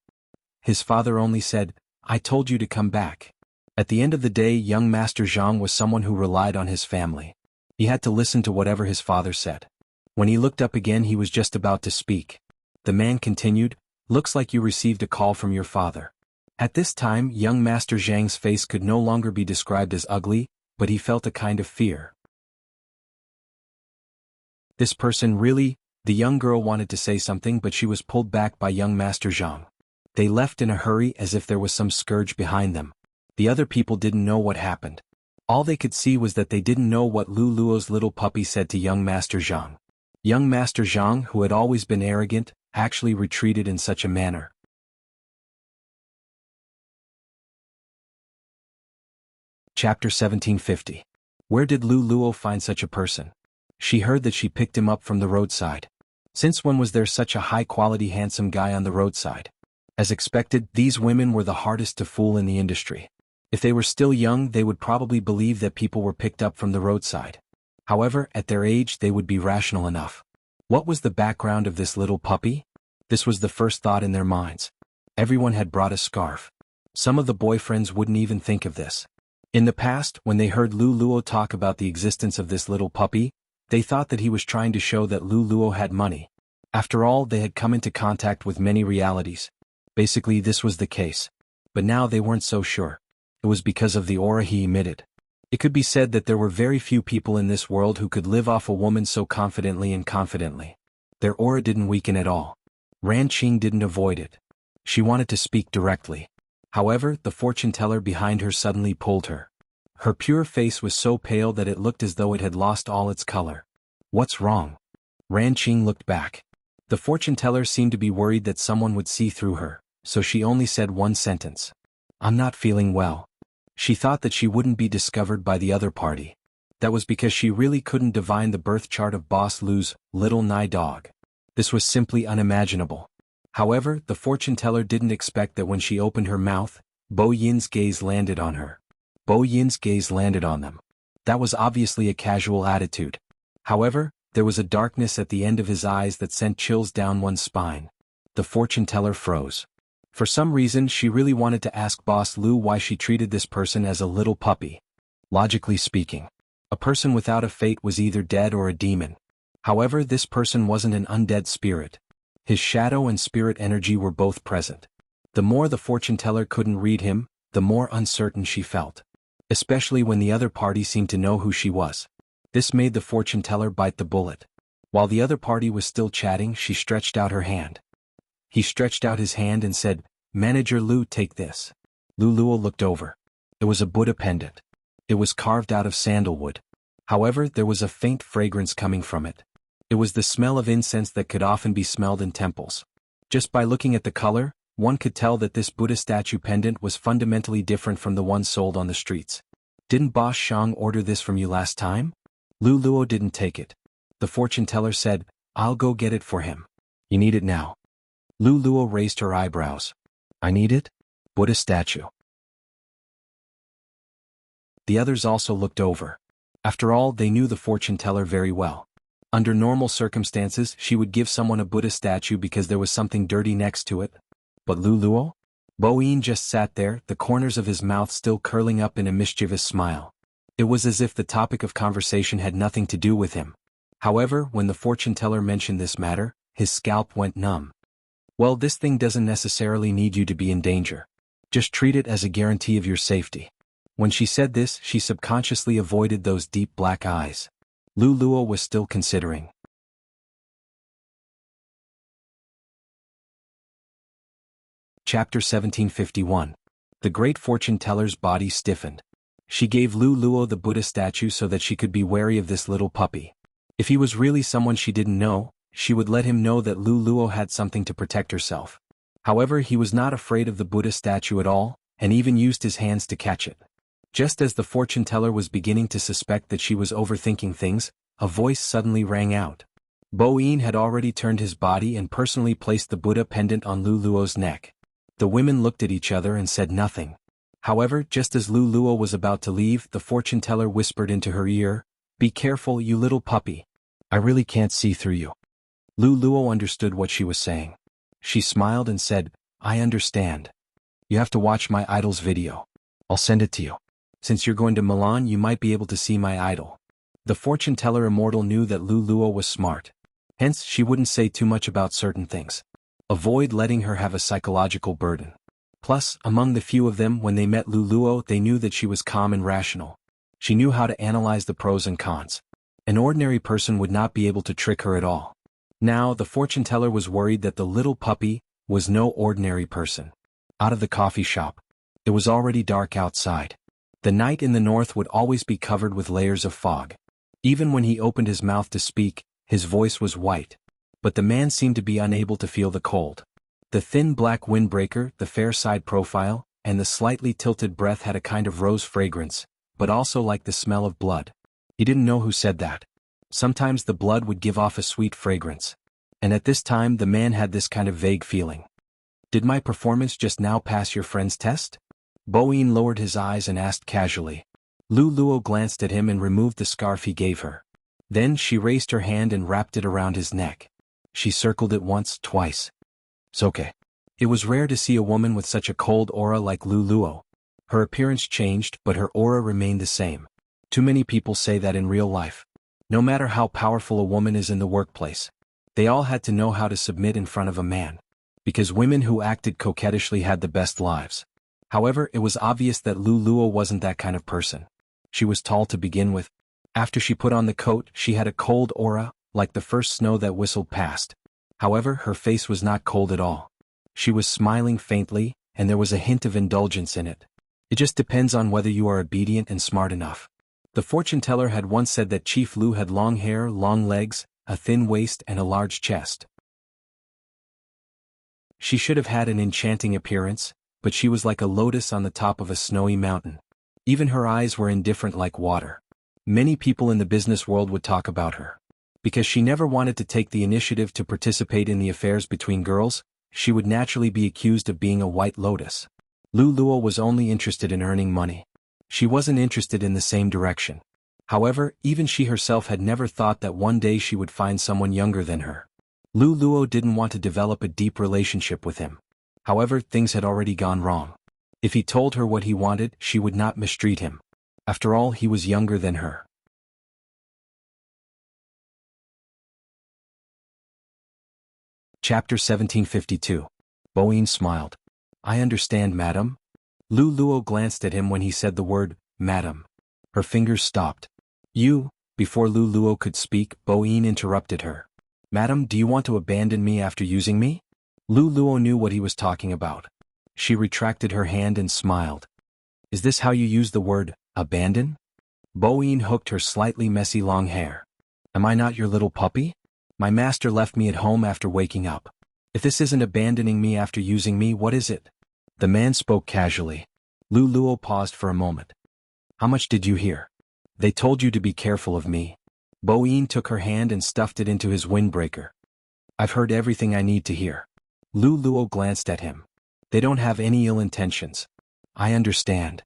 His father only said, I told you to come back. At the end of the day, young Master Zhang was someone who relied on his family. He had to listen to whatever his father said. When he looked up again, he was just about to speak. The man continued, Looks like you received a call from your father. At this time, young Master Zhang's face could no longer be described as ugly, but he felt a kind of fear. This person really? The young girl wanted to say something, but she was pulled back by young Master Zhang. They left in a hurry as if there was some scourge behind them. The other people didn't know what happened. All they could see was that they didn't know what Lu Luo's little puppy said to young Master Zhang. Young Master Zhang, who had always been arrogant, actually retreated in such a manner. Chapter 1750. Where did Lu Luo find such a person? She heard that she picked him up from the roadside. Since when was there such a high-quality handsome guy on the roadside? As expected, these women were the hardest to fool in the industry. If they were still young, they would probably believe that people were picked up from the roadside. However, at their age, they would be rational enough. What was the background of this little puppy? This was the first thought in their minds. Everyone had brought a scarf. Some of the boyfriends wouldn't even think of this. In the past, when they heard Lu Luo talk about the existence of this little puppy, they thought that he was trying to show that Lu Luo had money. After all, they had come into contact with many realities. Basically, this was the case. But now they weren't so sure. It was because of the aura he emitted. It could be said that there were very few people in this world who could live off a woman so confidently and confidently. Their aura didn't weaken at all. Ran Qing didn't avoid it. She wanted to speak directly. However, the fortune teller behind her suddenly pulled her. Her pure face was so pale that it looked as though it had lost all its color. What's wrong? Ran Qing looked back. The fortune teller seemed to be worried that someone would see through her, so she only said one sentence. I'm not feeling well. She thought that she wouldn't be discovered by the other party. That was because she really couldn't divine the birth chart of Boss Lu's little Nai dog. This was simply unimaginable. However, the fortune teller didn't expect that when she opened her mouth, Bo Yin's gaze landed on her. Bo Yin's gaze landed on them. That was obviously a casual attitude. However, there was a darkness at the end of his eyes that sent chills down one's spine. The fortune teller froze. For some reason she really wanted to ask Boss Lu why she treated this person as a little puppy. Logically speaking, a person without a fate was either dead or a demon. However, this person wasn't an undead spirit. His shadow and spirit energy were both present. The more the fortune teller couldn't read him, the more uncertain she felt. Especially when the other party seemed to know who she was. This made the fortune teller bite the bullet. While the other party was still chatting, she stretched out her hand. He stretched out his hand and said, "Manager Lu, take this." Lu Luo looked over. It was a Buddha pendant. It was carved out of sandalwood. However, there was a faint fragrance coming from it. It was the smell of incense that could often be smelled in temples. Just by looking at the color, one could tell that this Buddha statue pendant was fundamentally different from the one sold on the streets. "Didn't Boss Shang order this from you last time?" Lu Luo didn't take it. The fortune teller said, "I'll go get it for him." "You need it now?" Lu Luo raised her eyebrows. "I need it? Buddha statue." The others also looked over. After all, they knew the fortune teller very well. Under normal circumstances, she would give someone a Buddha statue because there was something dirty next to it. But Lu Luo? Bo Yin just sat there, the corners of his mouth still curling up in a mischievous smile. It was as if the topic of conversation had nothing to do with him. However, when the fortune teller mentioned this matter, his scalp went numb. "Well, this thing doesn't necessarily need you to be in danger. Just treat it as a guarantee of your safety." When she said this, she subconsciously avoided those deep black eyes. Lu Luo was still considering. Chapter 1751. The great fortune teller's body stiffened. She gave Lu Luo the Buddha statue so that she could be wary of this little puppy. If he was really someone she didn't know, she would let him know that Lu Luo had something to protect herself. However, he was not afraid of the Buddha statue at all, and even used his hands to catch it. Just as the fortune teller was beginning to suspect that she was overthinking things, a voice suddenly rang out. Bo Yin had already turned his body and personally placed the Buddha pendant on Lu Luo's neck. The women looked at each other and said nothing. However, just as Lu Luo was about to leave, the fortune teller whispered into her ear, "Be careful, you little puppy. I really can't see through you." Lu Luo understood what she was saying. She smiled and said, "I understand. You have to watch my idol's video. I'll send it to you. Since you're going to Milan, you might be able to see my idol." The fortune teller immortal knew that Lu Luo was smart. Hence, she wouldn't say too much about certain things. Avoid letting her have a psychological burden. Plus, among the few of them, when they met Lu Luo, they knew that she was calm and rational. She knew how to analyze the pros and cons. An ordinary person would not be able to trick her at all. Now, the fortune teller was worried that the little puppy was no ordinary person. Out of the coffee shop. It was already dark outside. The night in the north would always be covered with layers of fog. Even when he opened his mouth to speak, his voice was white. But the man seemed to be unable to feel the cold. The thin black windbreaker, the fair side profile, and the slightly tilted breath had a kind of rose fragrance, but also like the smell of blood. He didn't know who said that. Sometimes the blood would give off a sweet fragrance. And at this time the man had this kind of vague feeling. "Did my performance just now pass your friend's test?" Bo Yin lowered his eyes and asked casually. Lu Luo glanced at him and removed the scarf he gave her. Then she raised her hand and wrapped it around his neck. She circled it once, twice. "It's okay." It was rare to see a woman with such a cold aura like Lu Luo. Her appearance changed, but her aura remained the same. Too many people say that in real life. No matter how powerful a woman is in the workplace, they all had to know how to submit in front of a man. Because women who acted coquettishly had the best lives. However, it was obvious that Lu Luo wasn't that kind of person. She was tall to begin with. After she put on the coat, she had a cold aura, like the first snow that whistled past. However, her face was not cold at all. She was smiling faintly, and there was a hint of indulgence in it. It just depends on whether you are obedient and smart enough. The fortune teller had once said that Chief Lu had long hair, long legs, a thin waist and a large chest. She should have had an enchanting appearance, but she was like a lotus on the top of a snowy mountain. Even her eyes were indifferent like water. Many people in the business world would talk about her. Because she never wanted to take the initiative to participate in the affairs between girls, she would naturally be accused of being a white lotus. Lu Luo was only interested in earning money. She wasn't interested in the same direction. However, even she herself had never thought that one day she would find someone younger than her. Lu Luo didn't want to develop a deep relationship with him. However, things had already gone wrong. If he told her what he wanted, she would not mistreat him. After all, he was younger than her. Chapter 1752. Boeing smiled. I understand, madam. Lu Luo glanced at him when he said the word, madam. Her fingers stopped. You, before Lu Luo could speak, Boeing interrupted her. Madam, do you want to abandon me after using me? Lu Luo knew what he was talking about. She retracted her hand and smiled. Is this how you use the word, abandon? Boeing hooked her slightly messy long hair. Am I not your little puppy? My master left me at home after waking up. If this isn't abandoning me after using me, what is it? The man spoke casually. Lu Luo paused for a moment. How much did you hear? They told you to be careful of me. Boeing took her hand and stuffed it into his windbreaker. I've heard everything I need to hear. Lu Luo glanced at him. They don't have any ill intentions. I understand.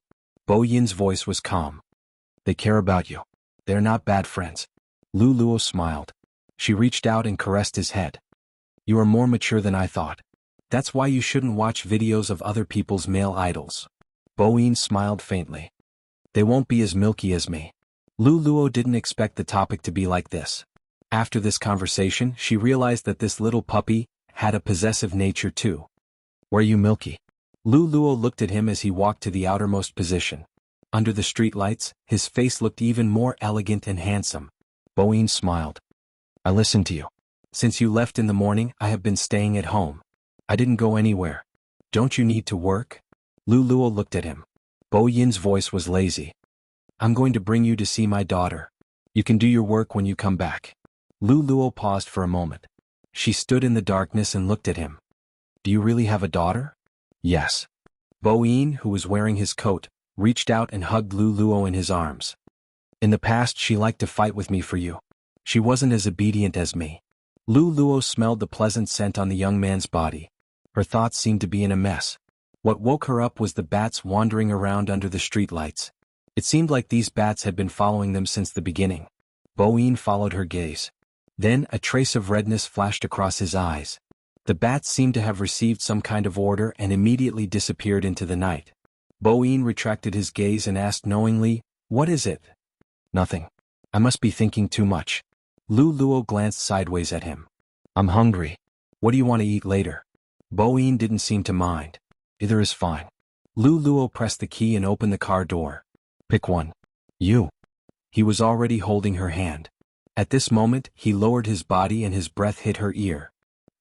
Bo Yin's voice was calm. They care about you. They're not bad friends. Lu Luo smiled. She reached out and caressed his head. You are more mature than I thought. That's why you shouldn't watch videos of other people's male idols. Bo Yin smiled faintly. They won't be as milky as me. Lu Luo didn't expect the topic to be like this. After this conversation, she realized that this little puppy had a possessive nature too. Were you milky? Lu Luo looked at him as he walked to the outermost position. Under the streetlights, his face looked even more elegant and handsome. Boeing smiled. I listened to you. Since you left in the morning, I have been staying at home. I didn't go anywhere. Don't you need to work? Lu Luo looked at him. Bo Yin's voice was lazy. I'm going to bring you to see my daughter. You can do your work when you come back. Lu Luo paused for a moment. She stood in the darkness and looked at him. Do you really have a daughter? Yes. Bo Yin, who was wearing his coat, reached out and hugged Lu Luo in his arms. In the past, she liked to fight with me for you. She wasn't as obedient as me. Lu Luo smelled the pleasant scent on the young man's body. Her thoughts seemed to be in a mess. What woke her up was the bats wandering around under the streetlights. It seemed like these bats had been following them since the beginning. Bo Yin followed her gaze. Then a trace of redness flashed across his eyes. The bats seemed to have received some kind of order and immediately disappeared into the night. Bo Yin retracted his gaze and asked knowingly, What is it? Nothing. I must be thinking too much. Lu Luo glanced sideways at him. I'm hungry. What do you want to eat later? Bo Yin didn't seem to mind. Either is fine. Lu Luo pressed the key and opened the car door. Pick one. You. He was already holding her hand. At this moment, he lowered his body and his breath hit her ear.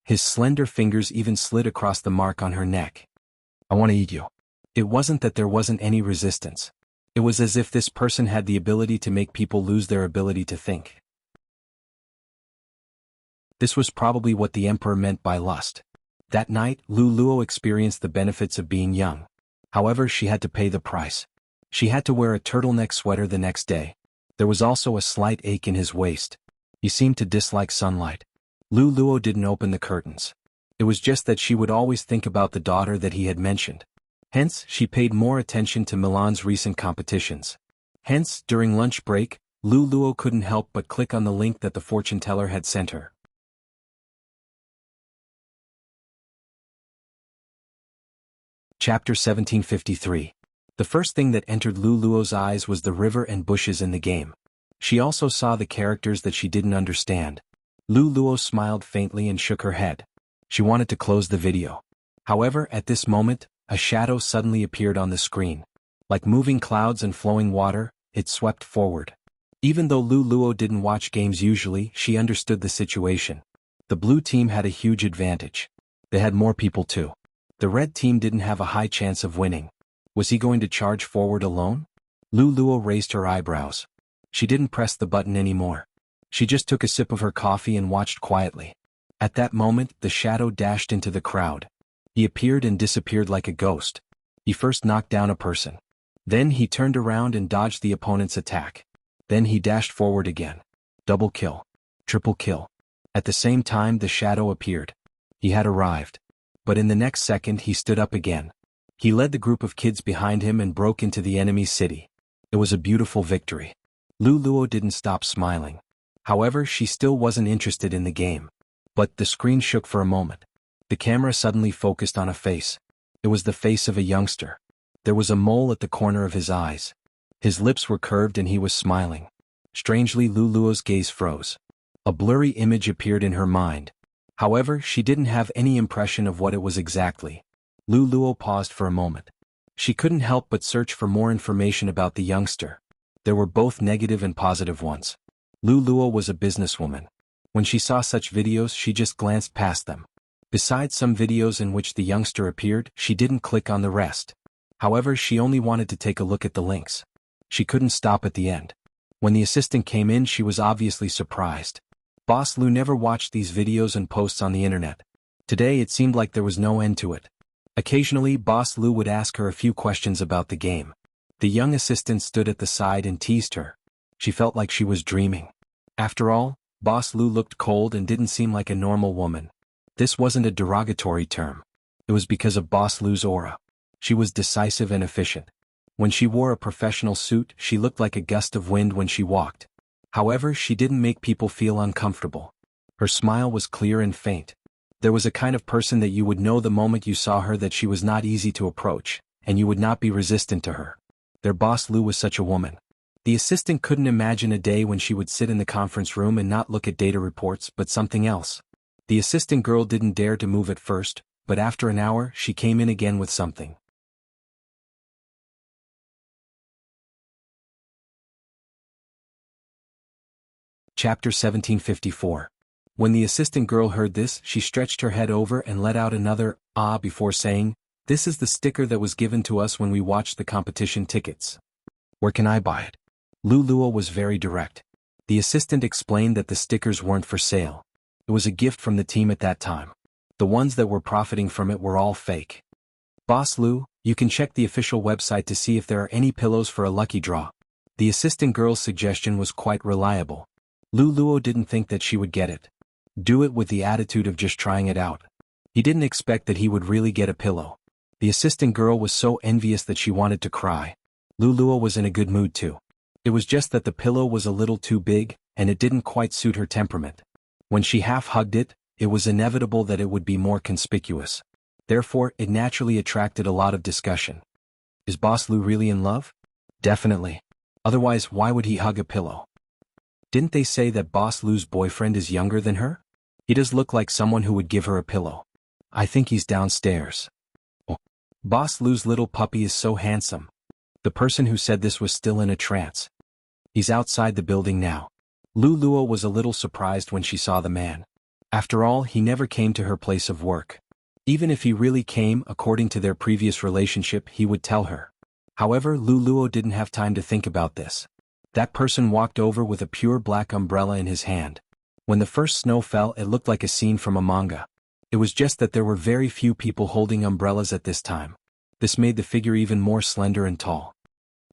His slender fingers even slid across the mark on her neck. I want to eat you. It wasn't that there wasn't any resistance. It was as if this person had the ability to make people lose their ability to think. This was probably what the emperor meant by lust. That night, Lu Luo experienced the benefits of being young. However, she had to pay the price. She had to wear a turtleneck sweater the next day. There was also a slight ache in his waist. He seemed to dislike sunlight. Lu Luo didn't open the curtains. It was just that she would always think about the daughter that he had mentioned. Hence, she paid more attention to Milan's recent competitions. Hence, during lunch break, Lu Luo couldn't help but click on the link that the fortune teller had sent her. Chapter 1753. The first thing that entered Lu Luo's eyes was the river and bushes in the game. She also saw the characters that she didn't understand. Lu Luo smiled faintly and shook her head. She wanted to close the video. However, at this moment, a shadow suddenly appeared on the screen. Like moving clouds and flowing water, it swept forward. Even though Lu Luo didn't watch games usually, she understood the situation. The blue team had a huge advantage. They had more people too. The red team didn't have a high chance of winning. Was he going to charge forward alone? Lu Luo raised her eyebrows. She didn't press the button anymore. She just took a sip of her coffee and watched quietly. At that moment, the shadow dashed into the crowd. He appeared and disappeared like a ghost. He first knocked down a person. Then he turned around and dodged the opponent's attack. Then he dashed forward again. Double kill. Triple kill. At the same time, the shadow appeared. He had arrived. But in the next second, he stood up again. He led the group of kids behind him and broke into the enemy city. It was a beautiful victory. Lu Luo didn't stop smiling. However, she still wasn't interested in the game. But the screen shook for a moment. The camera suddenly focused on a face. It was the face of a youngster. There was a mole at the corner of his eyes. His lips were curved and he was smiling. Strangely, Luluo's gaze froze. A blurry image appeared in her mind. However, she didn't have any impression of what it was exactly. Luluo paused for a moment. She couldn't help but search for more information about the youngster. There were both negative and positive ones. Luluo was a businesswoman. When she saw such videos, she just glanced past them. Besides some videos in which the youngster appeared, she didn't click on the rest. However, she only wanted to take a look at the links. She couldn't stop at the end. When the assistant came in, she was obviously surprised. Boss Lu never watched these videos and posts on the internet. Today it seemed like there was no end to it. Occasionally, Boss Lu would ask her a few questions about the game. The young assistant stood at the side and teased her. She felt like she was dreaming. After all, Boss Lu looked cold and didn't seem like a normal woman. This wasn't a derogatory term. It was because of Boss Lu's aura. She was decisive and efficient. When she wore a professional suit, she looked like a gust of wind when she walked. However, she didn't make people feel uncomfortable. Her smile was clear and faint. There was a kind of person that you would know the moment you saw her that she was not easy to approach, and you would not be resistant to her. Their Boss Lu was such a woman. The assistant couldn't imagine a day when she would sit in the conference room and not look at data reports but something else. The assistant girl didn't dare to move at first, but after an hour she came in again with something. Chapter 1754. When the assistant girl heard this, she stretched her head over and let out another "ah" before saying, "This is the sticker that was given to us when we watched the competition tickets. Where can I buy it?" Luluo was very direct. The assistant explained that the stickers weren't for sale. It was a gift from the team at that time. The ones that were profiting from it were all fake. "Boss Lu, you can check the official website to see if there are any pillows for a lucky draw." The assistant girl's suggestion was quite reliable. Luluo didn't think that she would get it. Do it with the attitude of just trying it out. He didn't expect that he would really get a pillow. The assistant girl was so envious that she wanted to cry. Luluo was in a good mood too. It was just that the pillow was a little too big, and it didn't quite suit her temperament. When she half-hugged it, it was inevitable that it would be more conspicuous. Therefore, it naturally attracted a lot of discussion. Is Boss Lu really in love? Definitely. Otherwise, why would he hug a pillow? Didn't they say that Boss Lu's boyfriend is younger than her? He does look like someone who would give her a pillow. I think he's downstairs. Oh. Boss Lu's little puppy is so handsome. The person who said this was still in a trance. He's outside the building now. Luluo was a little surprised when she saw the man. After all, he never came to her place of work. Even if he really came, according to their previous relationship, he would tell her. However, Luluo didn't have time to think about this. That person walked over with a pure black umbrella in his hand. When the first snow fell, it looked like a scene from a manga. It was just that there were very few people holding umbrellas at this time. This made the figure even more slender and tall.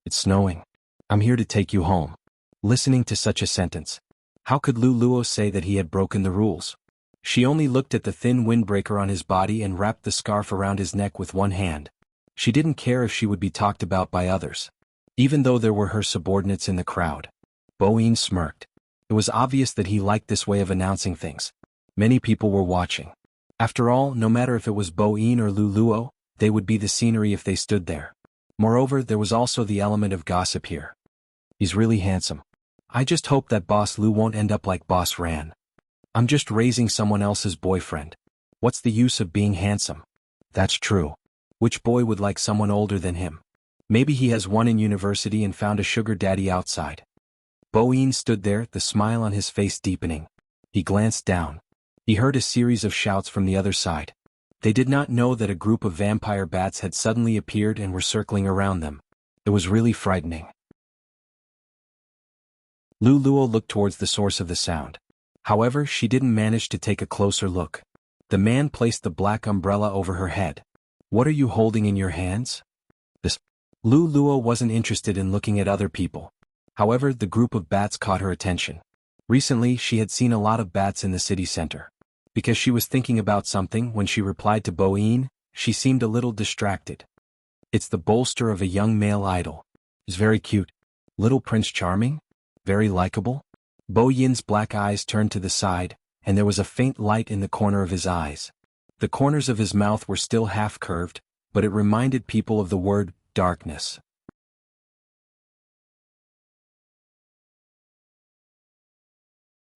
It's snowing. I'm here to take you home. Listening to such a sentence, how could Luluo say that he had broken the rules? She only looked at the thin windbreaker on his body and wrapped the scarf around his neck with one hand. She didn't care if she would be talked about by others. Even though there were her subordinates in the crowd. Boin smirked. It was obvious that he liked this way of announcing things. Many people were watching. After all, no matter if it was Boin or Luluo, they would be the scenery if they stood there. Moreover, there was also the element of gossip here. He's really handsome. I just hope that Boss Lu won't end up like Boss Ran. I'm just raising someone else's boyfriend. What's the use of being handsome? That's true. Which boy would like someone older than him? Maybe he has one in university and found a sugar daddy outside. Boin stood there, the smile on his face deepening. He glanced down. He heard a series of shouts from the other side. They did not know that a group of vampire bats had suddenly appeared and were circling around them. It was really frightening. Luluo looked towards the source of the sound. However, she didn't manage to take a closer look. The man placed the black umbrella over her head. What are you holding in your hands? This. Luluo wasn't interested in looking at other people. However, the group of bats caught her attention. Recently, she had seen a lot of bats in the city center. Because she was thinking about something when she replied to Boin, she seemed a little distracted. It's the bolster of a young male idol. It's very cute. Little Prince Charming? Very likable? Bo Yin's black eyes turned to the side, and there was a faint light in the corner of his eyes. The corners of his mouth were still half-curved, but it reminded people of the word darkness.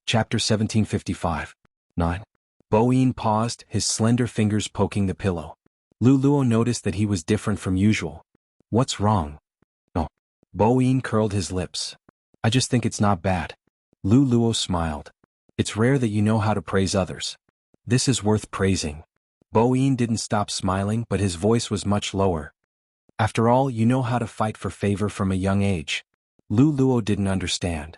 Chapter 1755. 9. Bo-Yin paused, his slender fingers poking the pillow. Luluo noticed that he was different from usual. What's wrong? Oh. Bo-Yin curled his lips. I just think it's not bad. Luluo smiled. It's rare that you know how to praise others. This is worth praising. Bo-Yin didn't stop smiling, but his voice was much lower. After all, you know how to fight for favor from a young age. Luluo didn't understand.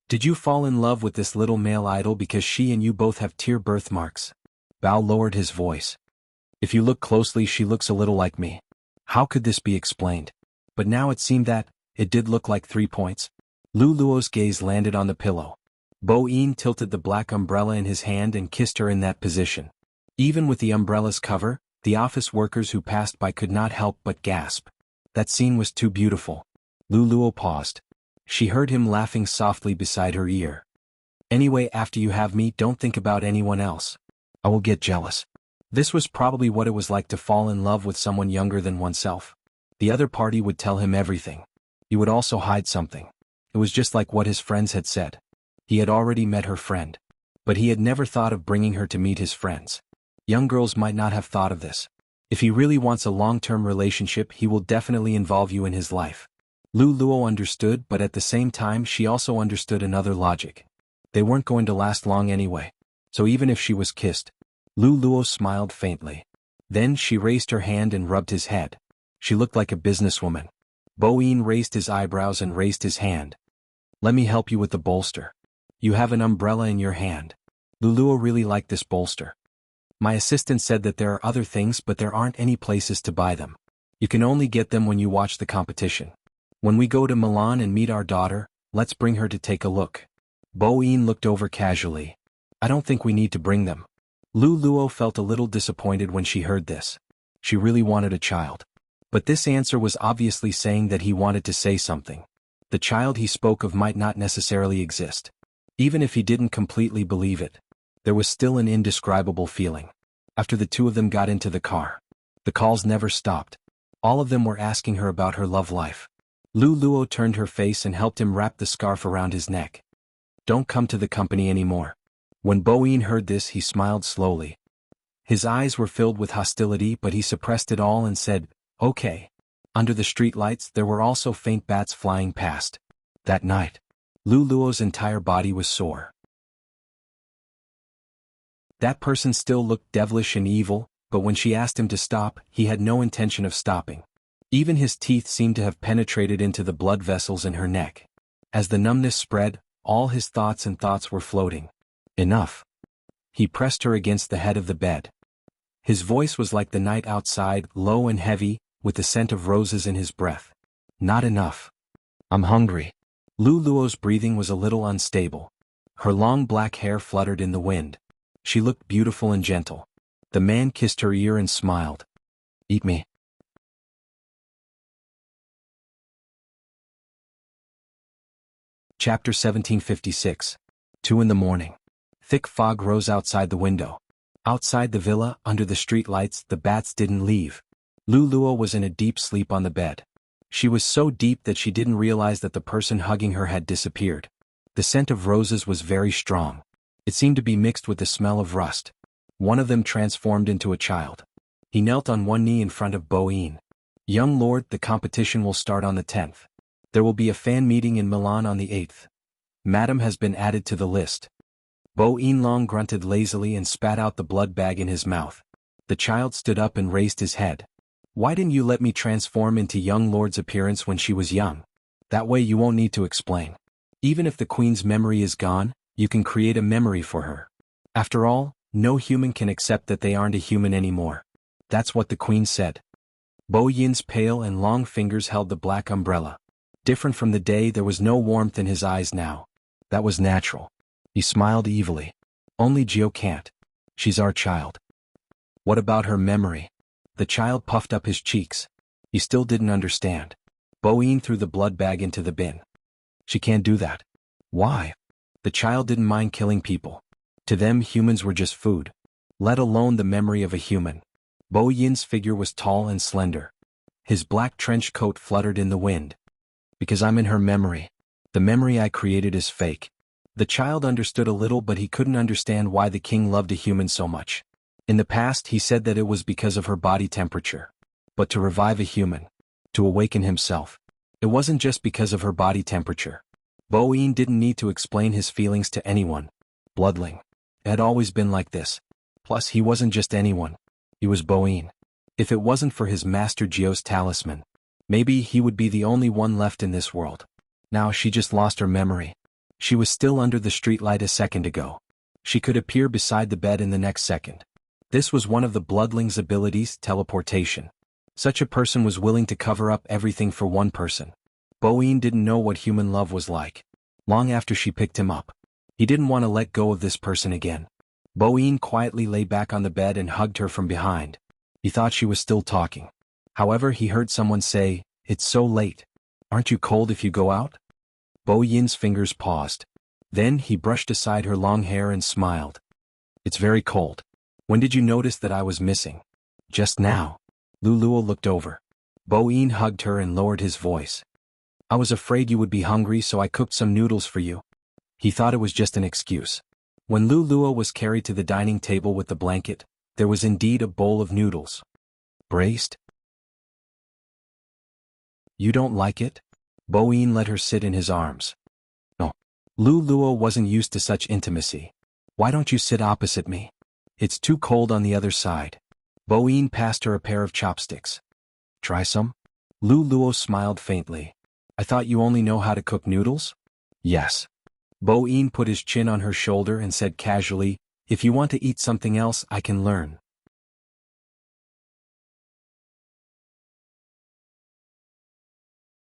Did you fall in love with this little male idol because she and you both have tear birthmarks? Bao lowered his voice. If you look closely, she looks a little like me. How could this be explained? But now it seemed that it did look like 3 points. Luluo's gaze landed on the pillow. Bo-Yin tilted the black umbrella in his hand and kissed her in that position. Even with the umbrella's cover, the office workers who passed by could not help but gasp. That scene was too beautiful. Luluo paused. She heard him laughing softly beside her ear. Anyway, after you have me, don't think about anyone else. I will get jealous. This was probably what it was like to fall in love with someone younger than oneself. The other party would tell him everything. He would also hide something. It was just like what his friends had said. He had already met her friend. But he had never thought of bringing her to meet his friends. Young girls might not have thought of this. If he really wants a long-term relationship, he will definitely involve you in his life. Luluo understood, but at the same time she also understood another logic. They weren't going to last long anyway. So even if she was kissed, Luluo smiled faintly. Then she raised her hand and rubbed his head. She looked like a businesswoman. Bo-Yin raised his eyebrows and raised his hand. Let me help you with the bolster. You have an umbrella in your hand. Luluo really liked this bolster. My assistant said that there are other things, but there aren't any places to buy them. You can only get them when you watch the competition. When we go to Milan and meet our daughter, let's bring her to take a look. Bo-Yin looked over casually. I don't think we need to bring them. Luluo felt a little disappointed when she heard this. She really wanted a child. But this answer was obviously saying that he wanted to say something. The child he spoke of might not necessarily exist. Even if he didn't completely believe it, there was still an indescribable feeling. After the two of them got into the car, the calls never stopped. All of them were asking her about her love life. Luluo turned her face and helped him wrap the scarf around his neck. Don't come to the company anymore. When Bo-Yin heard this, he smiled slowly. His eyes were filled with hostility, but he suppressed it all and said, okay. Under the streetlights, there were also faint bats flying past. That night, Luluo's entire body was sore. That person still looked devilish and evil, but when she asked him to stop, he had no intention of stopping. Even his teeth seemed to have penetrated into the blood vessels in her neck. As the numbness spread, all his thoughts were floating. Enough. He pressed her against the head of the bed. His voice was like the night outside, low and heavy, with the scent of roses in his breath. Not enough. I'm hungry. Luluo's breathing was a little unstable. Her long black hair fluttered in the wind. She looked beautiful and gentle. The man kissed her ear and smiled. Eat me. Chapter 1756. 2 in the morning. Thick fog rose outside the window. Outside the villa, under the street lights, the bats didn't leave. Luluo was in a deep sleep on the bed. She was so deep that she didn't realize that the person hugging her had disappeared. The scent of roses was very strong. It seemed to be mixed with the smell of rust. One of them transformed into a child. He knelt on one knee in front of Bo-Yin. Young lord, the competition will start on the 10th. There will be a fan meeting in Milan on the 8th. Madam has been added to the list. Bo-Yin long grunted lazily and spat out the blood bag in his mouth. The child stood up and raised his head. Why didn't you let me transform into young lord's appearance when she was young? That way you won't need to explain. Even if the queen's memory is gone, you can create a memory for her. After all, no human can accept that they aren't a human anymore. That's what the queen said. Bo-Yin's pale and long fingers held the black umbrella. Different from the day, there was no warmth in his eyes now. That was natural. He smiled evilly. Only Gio can't. She's our child. What about her memory? The child puffed up his cheeks. He still didn't understand. Bo-Yin threw the blood bag into the bin. She can't do that. Why? The child didn't mind killing people. To them, humans were just food. let alone the memory of a human. Bo Yin's figure was tall and slender. His black trench coat fluttered in the wind. Because I'm in her memory. The memory I created is fake. The child understood a little, but he couldn't understand why the king loved a human so much. In the past he said that it was because of her body temperature. But to revive a human, to awaken himself, it wasn't just because of her body temperature. Bo Yin didn't need to explain his feelings to anyone. Bloodling. It had always been like this. Plus he wasn't just anyone. He was Bo Yin. If it wasn't for his Master Jio's talisman, maybe he would be the only one left in this world. Now she just lost her memory. She was still under the streetlight a second ago. She could appear beside the bed in the next second. This was one of the bloodling's abilities, teleportation. Such a person was willing to cover up everything for one person. Bo Yin didn't know what human love was like. Long after she picked him up, he didn't want to let go of this person again. Bo Yin quietly lay back on the bed and hugged her from behind. He thought she was still talking. However, he heard someone say, "It's so late. Aren't you cold if you go out?" Bo Yin's fingers paused. Then he brushed aside her long hair and smiled. "It's very cold. When did you notice that I was missing?" "Just now." Lu Luo looked over. Bo Yin hugged her and lowered his voice. "I was afraid you would be hungry, so I cooked some noodles for you." He thought it was just an excuse. When Lu Luo was carried to the dining table with the blanket, there was indeed a bowl of noodles. "Braced? You don't like it?" Bo Yin let her sit in his arms. "No." Lu Luo wasn't used to such intimacy. "Why don't you sit opposite me? It's too cold on the other side." Bo Yin passed her a pair of chopsticks. "Try some?" Lu Luo smiled faintly. "I thought you only know how to cook noodles?" "Yes." Bo Yin put his chin on her shoulder and said casually, "If you want to eat something else, I can learn."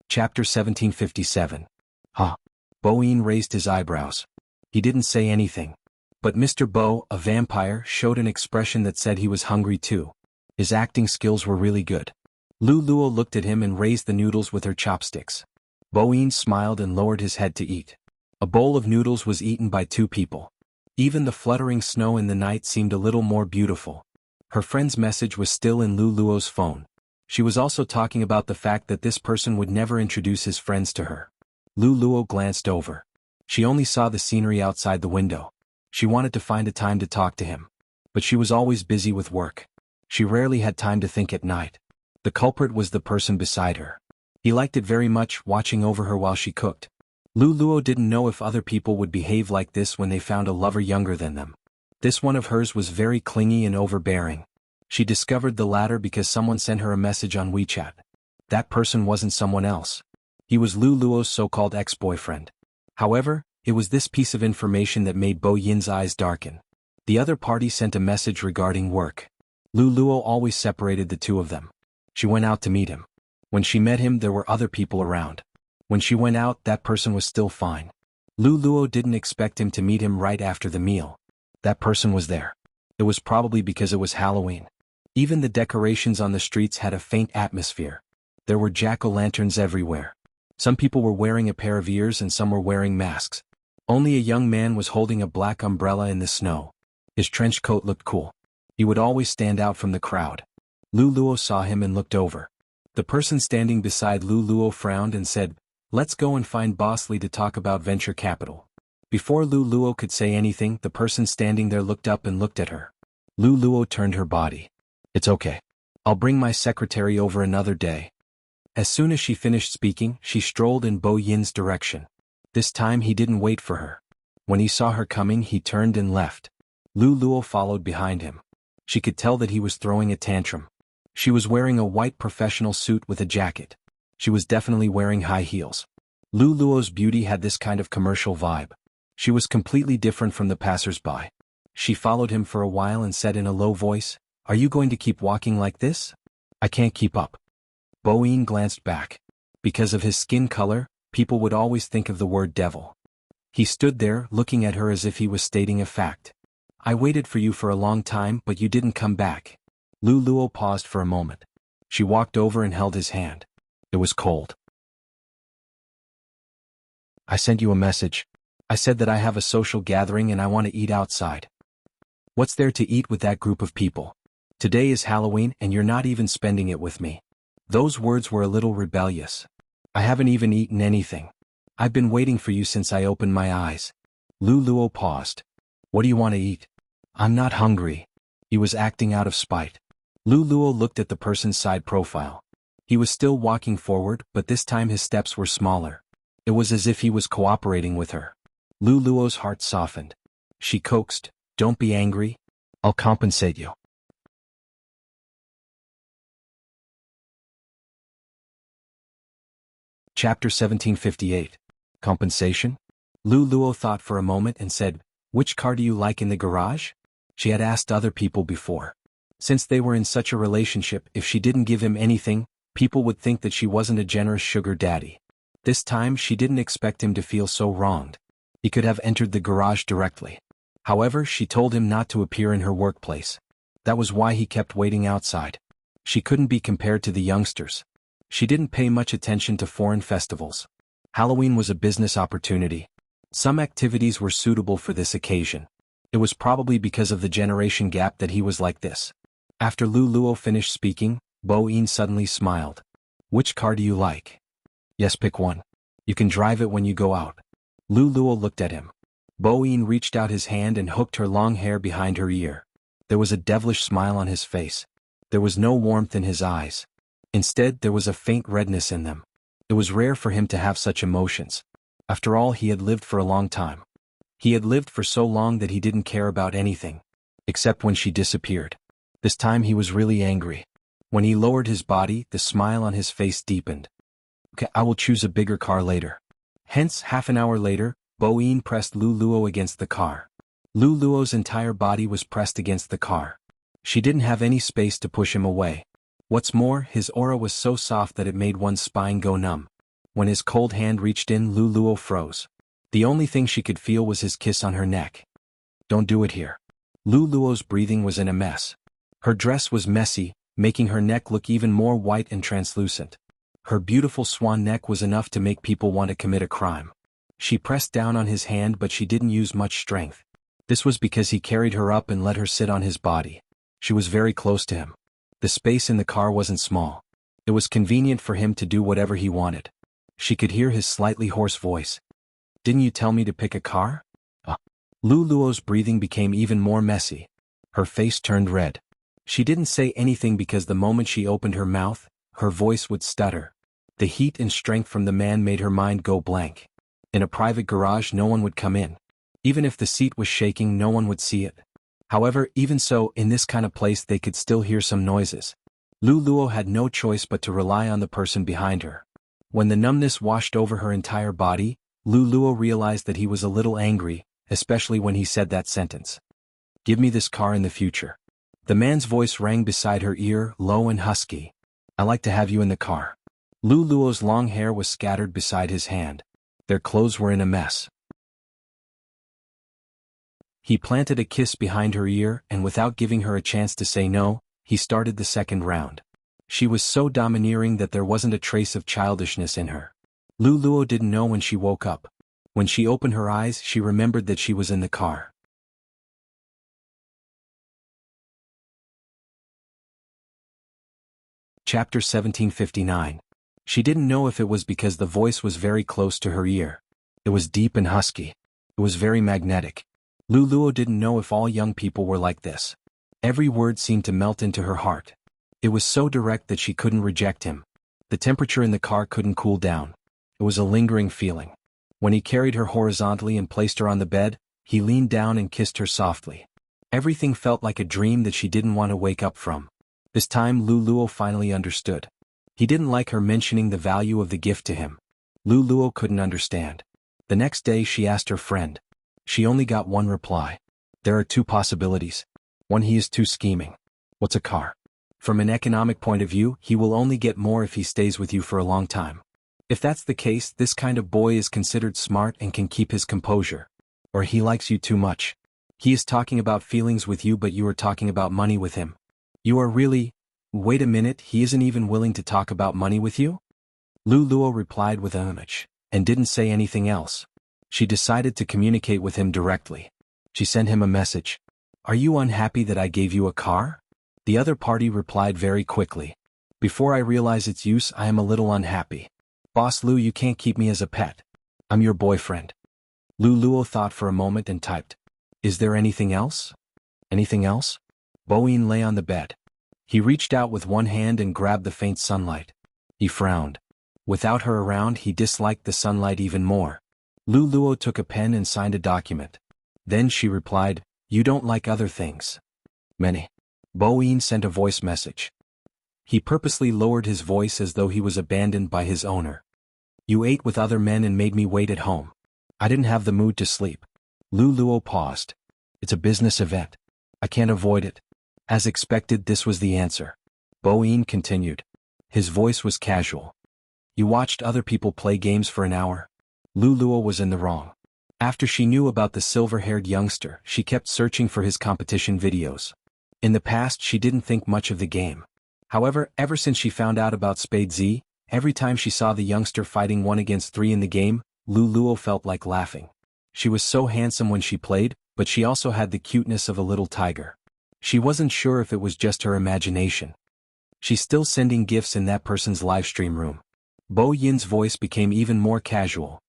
Chapter 1757. Huh. Bo Yin raised his eyebrows. He didn't say anything. But Mr. Bo, a vampire, showed an expression that said he was hungry too. His acting skills were really good. Lu Luo looked at him and raised the noodles with her chopsticks. Bo Yin smiled and lowered his head to eat. A bowl of noodles was eaten by two people. Even the fluttering snow in the night seemed a little more beautiful. Her friend's message was still in Lu Luo's phone. She was also talking about the fact that this person would never introduce his friends to her. Lu Luo glanced over. She only saw the scenery outside the window. She wanted to find a time to talk to him. But she was always busy with work. She rarely had time to think at night. The culprit was the person beside her. He liked it very much, watching over her while she cooked. Lu Luo didn't know if other people would behave like this when they found a lover younger than them. This one of hers was very clingy and overbearing. She discovered the latter because someone sent her a message on WeChat. That person wasn't someone else. He was Lu Luo's so-called ex-boyfriend. However, it was this piece of information that made Bo Yin's eyes darken. The other party sent a message regarding work. Lu Luo always separated the two of them. She went out to meet him. When she met him, there were other people around. When she went out, that person was still fine. Lu Luo didn't expect him to meet him right after the meal. That person was there. It was probably because it was Halloween. Even the decorations on the streets had a faint atmosphere. There were jack-o'-lanterns everywhere. Some people were wearing a pair of ears and some were wearing masks. Only a young man was holding a black umbrella in the snow. His trench coat looked cool. He would always stand out from the crowd. Lu Luo saw him and looked over. The person standing beside Lu Luo frowned and said, "Let's go and find Boss Lee to talk about venture capital." Before Lu Luo could say anything, the person standing there looked up and looked at her. Lu Luo turned her body. "It's okay. I'll bring my secretary over another day." As soon as she finished speaking, she strolled in Bo Yin's direction. This time he didn't wait for her. When he saw her coming, he turned and left. Lu Luo followed behind him. She could tell that he was throwing a tantrum. She was wearing a white professional suit with a jacket. She was definitely wearing high heels. Lu Luo's beauty had this kind of commercial vibe. She was completely different from the passers-by. She followed him for a while and said in a low voice, "Are you going to keep walking like this? I can't keep up." Bo Yin glanced back. Because of his skin color, people would always think of the word devil. He stood there, looking at her as if he was stating a fact. "I waited for you for a long time, but you didn't come back." Lu Luo paused for a moment. She walked over and held his hand. It was cold. "I sent you a message. I said that I have a social gathering and I want to eat outside." What's there to eat with that group of people? Today is Halloween and you're not even spending it with me. Those words were a little rebellious. I haven't even eaten anything. I've been waiting for you since I opened my eyes. Lu Luo paused. What do you want to eat? I'm not hungry. He was acting out of spite. Lu Luo looked at the person's side profile. He was still walking forward, but this time his steps were smaller. It was as if he was cooperating with her. Lu Luo's heart softened. She coaxed, "Don't be angry. I'll compensate you." Chapter 1758. Compensation? Lu Luo thought for a moment and said, "Which car do you like in the garage?" She had asked other people before. Since they were in such a relationship, if she didn't give him anything, people would think that she wasn't a generous sugar daddy. This time she didn't expect him to feel so wronged. He could have entered the garage directly. However, she told him not to appear in her workplace. That was why he kept waiting outside. She couldn't be compared to the youngsters. She didn't pay much attention to foreign festivals. Halloween was a business opportunity. Some activities were suitable for this occasion. It was probably because of the generation gap that he was like this. After Lu Luo finished speaking, Bo Yin suddenly smiled. "Which car do you like?" "Yes, pick one. You can drive it when you go out." Lu Luo looked at him. Bo Yin reached out his hand and hooked her long hair behind her ear. There was a devilish smile on his face. There was no warmth in his eyes. Instead, there was a faint redness in them. It was rare for him to have such emotions. After all, he had lived for a long time. He had lived for so long that he didn't care about anything. Except when she disappeared. This time he was really angry. When he lowered his body, the smile on his face deepened. "Okay, I will choose a bigger car later." Hence, half an hour later, Bo Yin pressed Lu Luo against the car. Lu Luo's entire body was pressed against the car. She didn't have any space to push him away. What's more, his aura was so soft that it made one's spine go numb. When his cold hand reached in, Lu Luo froze. The only thing she could feel was his kiss on her neck. "Don't do it here." Lu Luo's breathing was in a mess. Her dress was messy, making her neck look even more white and translucent. Her beautiful swan neck was enough to make people want to commit a crime. She pressed down on his hand, but she didn't use much strength. This was because he carried her up and let her sit on his body. She was very close to him. The space in the car wasn't small. It was convenient for him to do whatever he wanted. She could hear his slightly hoarse voice. "Didn't you tell me to pick a car?" Lu Luo's breathing became even more messy. Her face turned red. She didn't say anything because the moment she opened her mouth, her voice would stutter. The heat and strength from the man made her mind go blank. In a private garage, no one would come in. Even if the seat was shaking, no one would see it. However, even so, in this kind of place they could still hear some noises. Lu Luo had no choice but to rely on the person behind her. When the numbness washed over her entire body, Lu Luo realized that he was a little angry, especially when he said that sentence. "Give me this car in the future." The man's voice rang beside her ear, low and husky. "I like to have you in the car." Lu Luo's long hair was scattered beside his hand. Their clothes were in a mess. He planted a kiss behind her ear, and without giving her a chance to say no, he started the second round. She was so domineering that there wasn't a trace of childishness in her. Lu Luo didn't know when she woke up. When she opened her eyes, she remembered that she was in the car. Chapter 1759. She didn't know if it was because the voice was very close to her ear. It was deep and husky. It was very magnetic. Lu Luo didn't know if all young people were like this. Every word seemed to melt into her heart. It was so direct that she couldn't reject him. The temperature in the car couldn't cool down. It was a lingering feeling. When he carried her horizontally and placed her on the bed, he leaned down and kissed her softly. Everything felt like a dream that she didn't want to wake up from. This time Lu Luo finally understood. He didn't like her mentioning the value of the gift to him. Lu Luo couldn't understand. The next day she asked her friend. She only got one reply. "There are two possibilities. One, he is too scheming. What's a car? From an economic point of view, he will only get more if he stays with you for a long time. If that's the case, this kind of boy is considered smart and can keep his composure. Or he likes you too much. He is talking about feelings with you, but you are talking about money with him. You are really... Wait a minute, he isn't even willing to talk about money with you?" Lu Luo replied with an image, and didn't say anything else. She decided to communicate with him directly. She sent him a message. Are you unhappy that I gave you a car? The other party replied very quickly. Before I realize its use, I am a little unhappy. Boss Lu, you can't keep me as a pet. I'm your boyfriend. Lu Luo thought for a moment and typed. Is there anything else? Anything else? Boyin lay on the bed. He reached out with one hand and grabbed the faint sunlight. He frowned. Without her around, he disliked the sunlight even more. Lu Luo took a pen and signed a document. Then she replied, You don't like other things. Many. Boyin sent a voice message. He purposely lowered his voice as though he was abandoned by his owner. You ate with other men and made me wait at home. I didn't have the mood to sleep. Lu Luo paused. It's a business event. I can't avoid it. As expected, this was the answer. Boyin continued. His voice was casual. You watched other people play games for an hour? Lu Luo was in the wrong. After she knew about the silver-haired youngster, she kept searching for his competition videos. In the past, she didn't think much of the game. However, ever since she found out about Spade Z, every time she saw the youngster fighting 1 against 3 in the game, Lu Luo felt like laughing. She was so handsome when she played, but she also had the cuteness of a little tiger. She wasn't sure if it was just her imagination. She's still sending gifts in that person's livestream room. Bo Yin's voice became even more casual.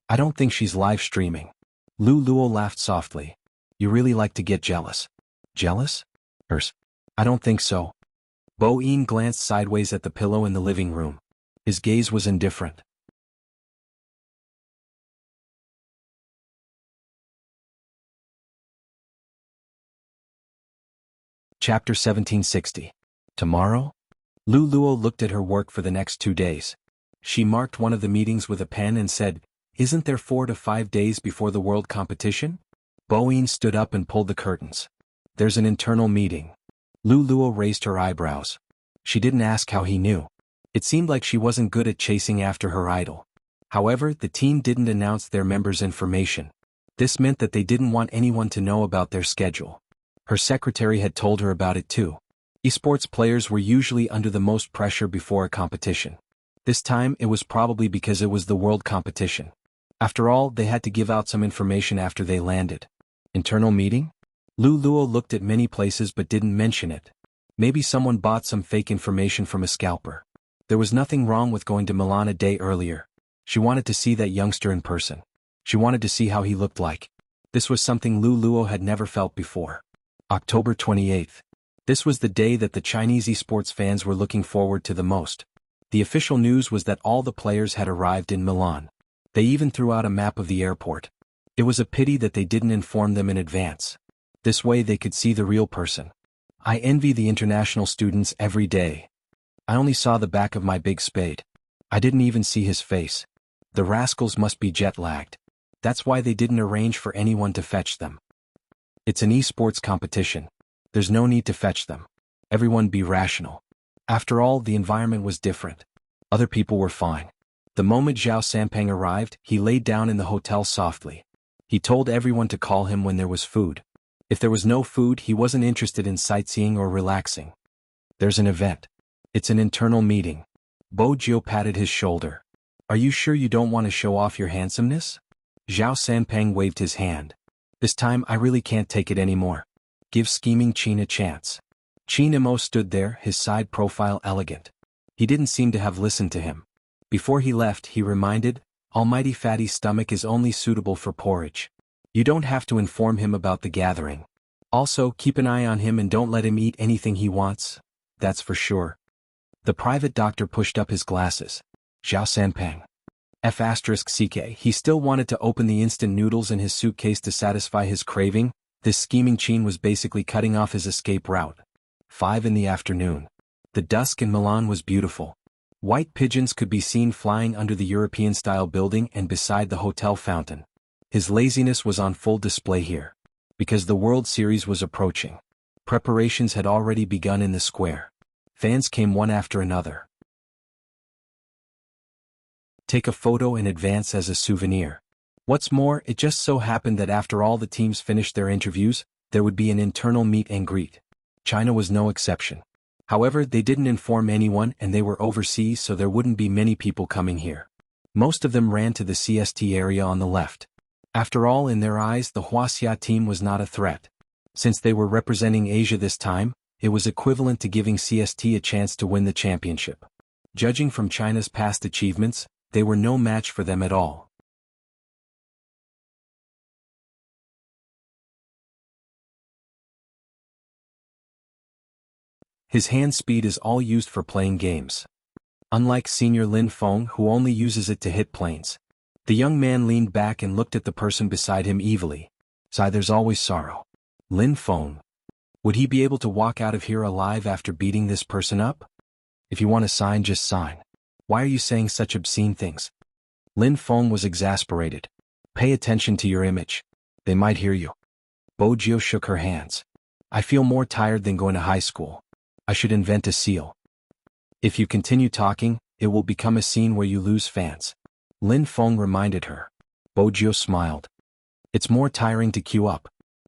I don't think she's live streaming. Lu Luo laughed softly. You really like to get jealous. Jealous? Hers. I don't think so. Bo Yin glanced sideways at the pillow in the living room. His gaze was indifferent. Chapter 1760. Tomorrow? Lu Luo looked at her work for the next 2 days. She marked one of the meetings with a pen and said, Isn't there 4 to 5 days before the world competition? Boyin stood up and pulled the curtains. There's an internal meeting. Lu Luo raised her eyebrows. She didn't ask how he knew. It seemed like she wasn't good at chasing after her idol. However, the team didn't announce their members' information. This meant that they didn't want anyone to know about their schedule. Her secretary had told her about it too. Esports players were usually under the most pressure before a competition. This time it was probably because it was the world competition. After all, they had to give out some information after they landed. Internal meeting? Lu Luo looked at many places but didn't mention it. Maybe someone bought some fake information from a scalper. There was nothing wrong with going to Milan a day earlier. She wanted to see that youngster in person. She wanted to see how he looked like. This was something Lu Luo had never felt before. October 28th. This was the day that the Chinese esports fans were looking forward to the most. The official news was that all the players had arrived in Milan. They even threw out a map of the airport. It was a pity that they didn't inform them in advance. This way they could see the real person. I envy the international students every day. I only saw the back of my big spade. I didn't even see his face. The rascals must be jet-lagged. That's why they didn't arrange for anyone to fetch them. It's an esports competition. There's no need to fetch them. Everyone be rational. After all, the environment was different. Other people were fine. The moment Zhao Sanpeng arrived, he laid down in the hotel softly. He told everyone to call him when there was food. If there was no food, he wasn't interested in sightseeing or relaxing. There's an event. It's an internal meeting. Bo Jiu patted his shoulder. Are you sure you don't want to show off your handsomeness? Zhao Sanpeng waved his hand. This time I really can't take it anymore. Give scheming Qin a chance. Qin Imo stood there, his side profile elegant. He didn't seem to have listened to him. Before he left, he reminded, Almighty Fatty's stomach is only suitable for porridge. You don't have to inform him about the gathering. Also, keep an eye on him and don't let him eat anything he wants. That's for sure. The private doctor pushed up his glasses. Zhao Sanpeng. F*CK. He still wanted to open the instant noodles in his suitcase to satisfy his craving. This scheming Qin was basically cutting off his escape route. 5 in the afternoon. The dusk in Milan was beautiful. White pigeons could be seen flying under the European-style building and beside the hotel fountain. His laziness was on full display here. Because the World Series was approaching. Preparations had already begun in the square. Fans came one after another. Take a photo in advance as a souvenir. What's more, it just so happened that after all the teams finished their interviews, there would be an internal meet and greet. China was no exception. However, they didn't inform anyone and they were overseas, so there wouldn't be many people coming here. Most of them ran to the CST area on the left. After all, in their eyes, the Wuxia team was not a threat. Since they were representing Asia this time, it was equivalent to giving CST a chance to win the championship. Judging from China's past achievements, they were no match for them at all. His hand speed is all used for playing games. Unlike senior Lin Feng, who only uses it to hit planes. The young man leaned back and looked at the person beside him evilly. Sigh, there's always sorrow. Lin Feng. Would he be able to walk out of here alive after beating this person up? If you want to sign, just sign. Why are you saying such obscene things? Lin Feng was exasperated. Pay attention to your image. They might hear you. Bojio shook her hands. I feel more tired than going to high school. I should invent a seal. If you continue talking, it will become a scene where you lose fans. Lin Feng reminded her. Bojio smiled. It's more tiring to queue up.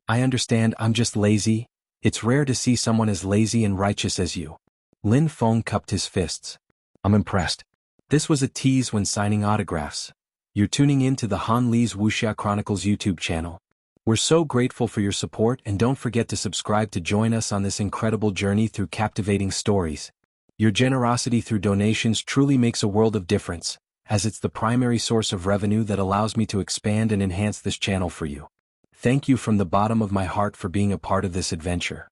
I understand, I'm just lazy. It's rare to see someone as lazy and righteous as you. Lin Feng cupped his fists. I'm impressed. This was a tease when signing autographs. You're tuning in to the Han Li's Wuxia Chronicles YouTube channel. We're so grateful for your support, and don't forget to subscribe to join us on this incredible journey through captivating stories. Your generosity through donations truly makes a world of difference, as it's the primary source of revenue that allows me to expand and enhance this channel for you. Thank you from the bottom of my heart for being a part of this adventure.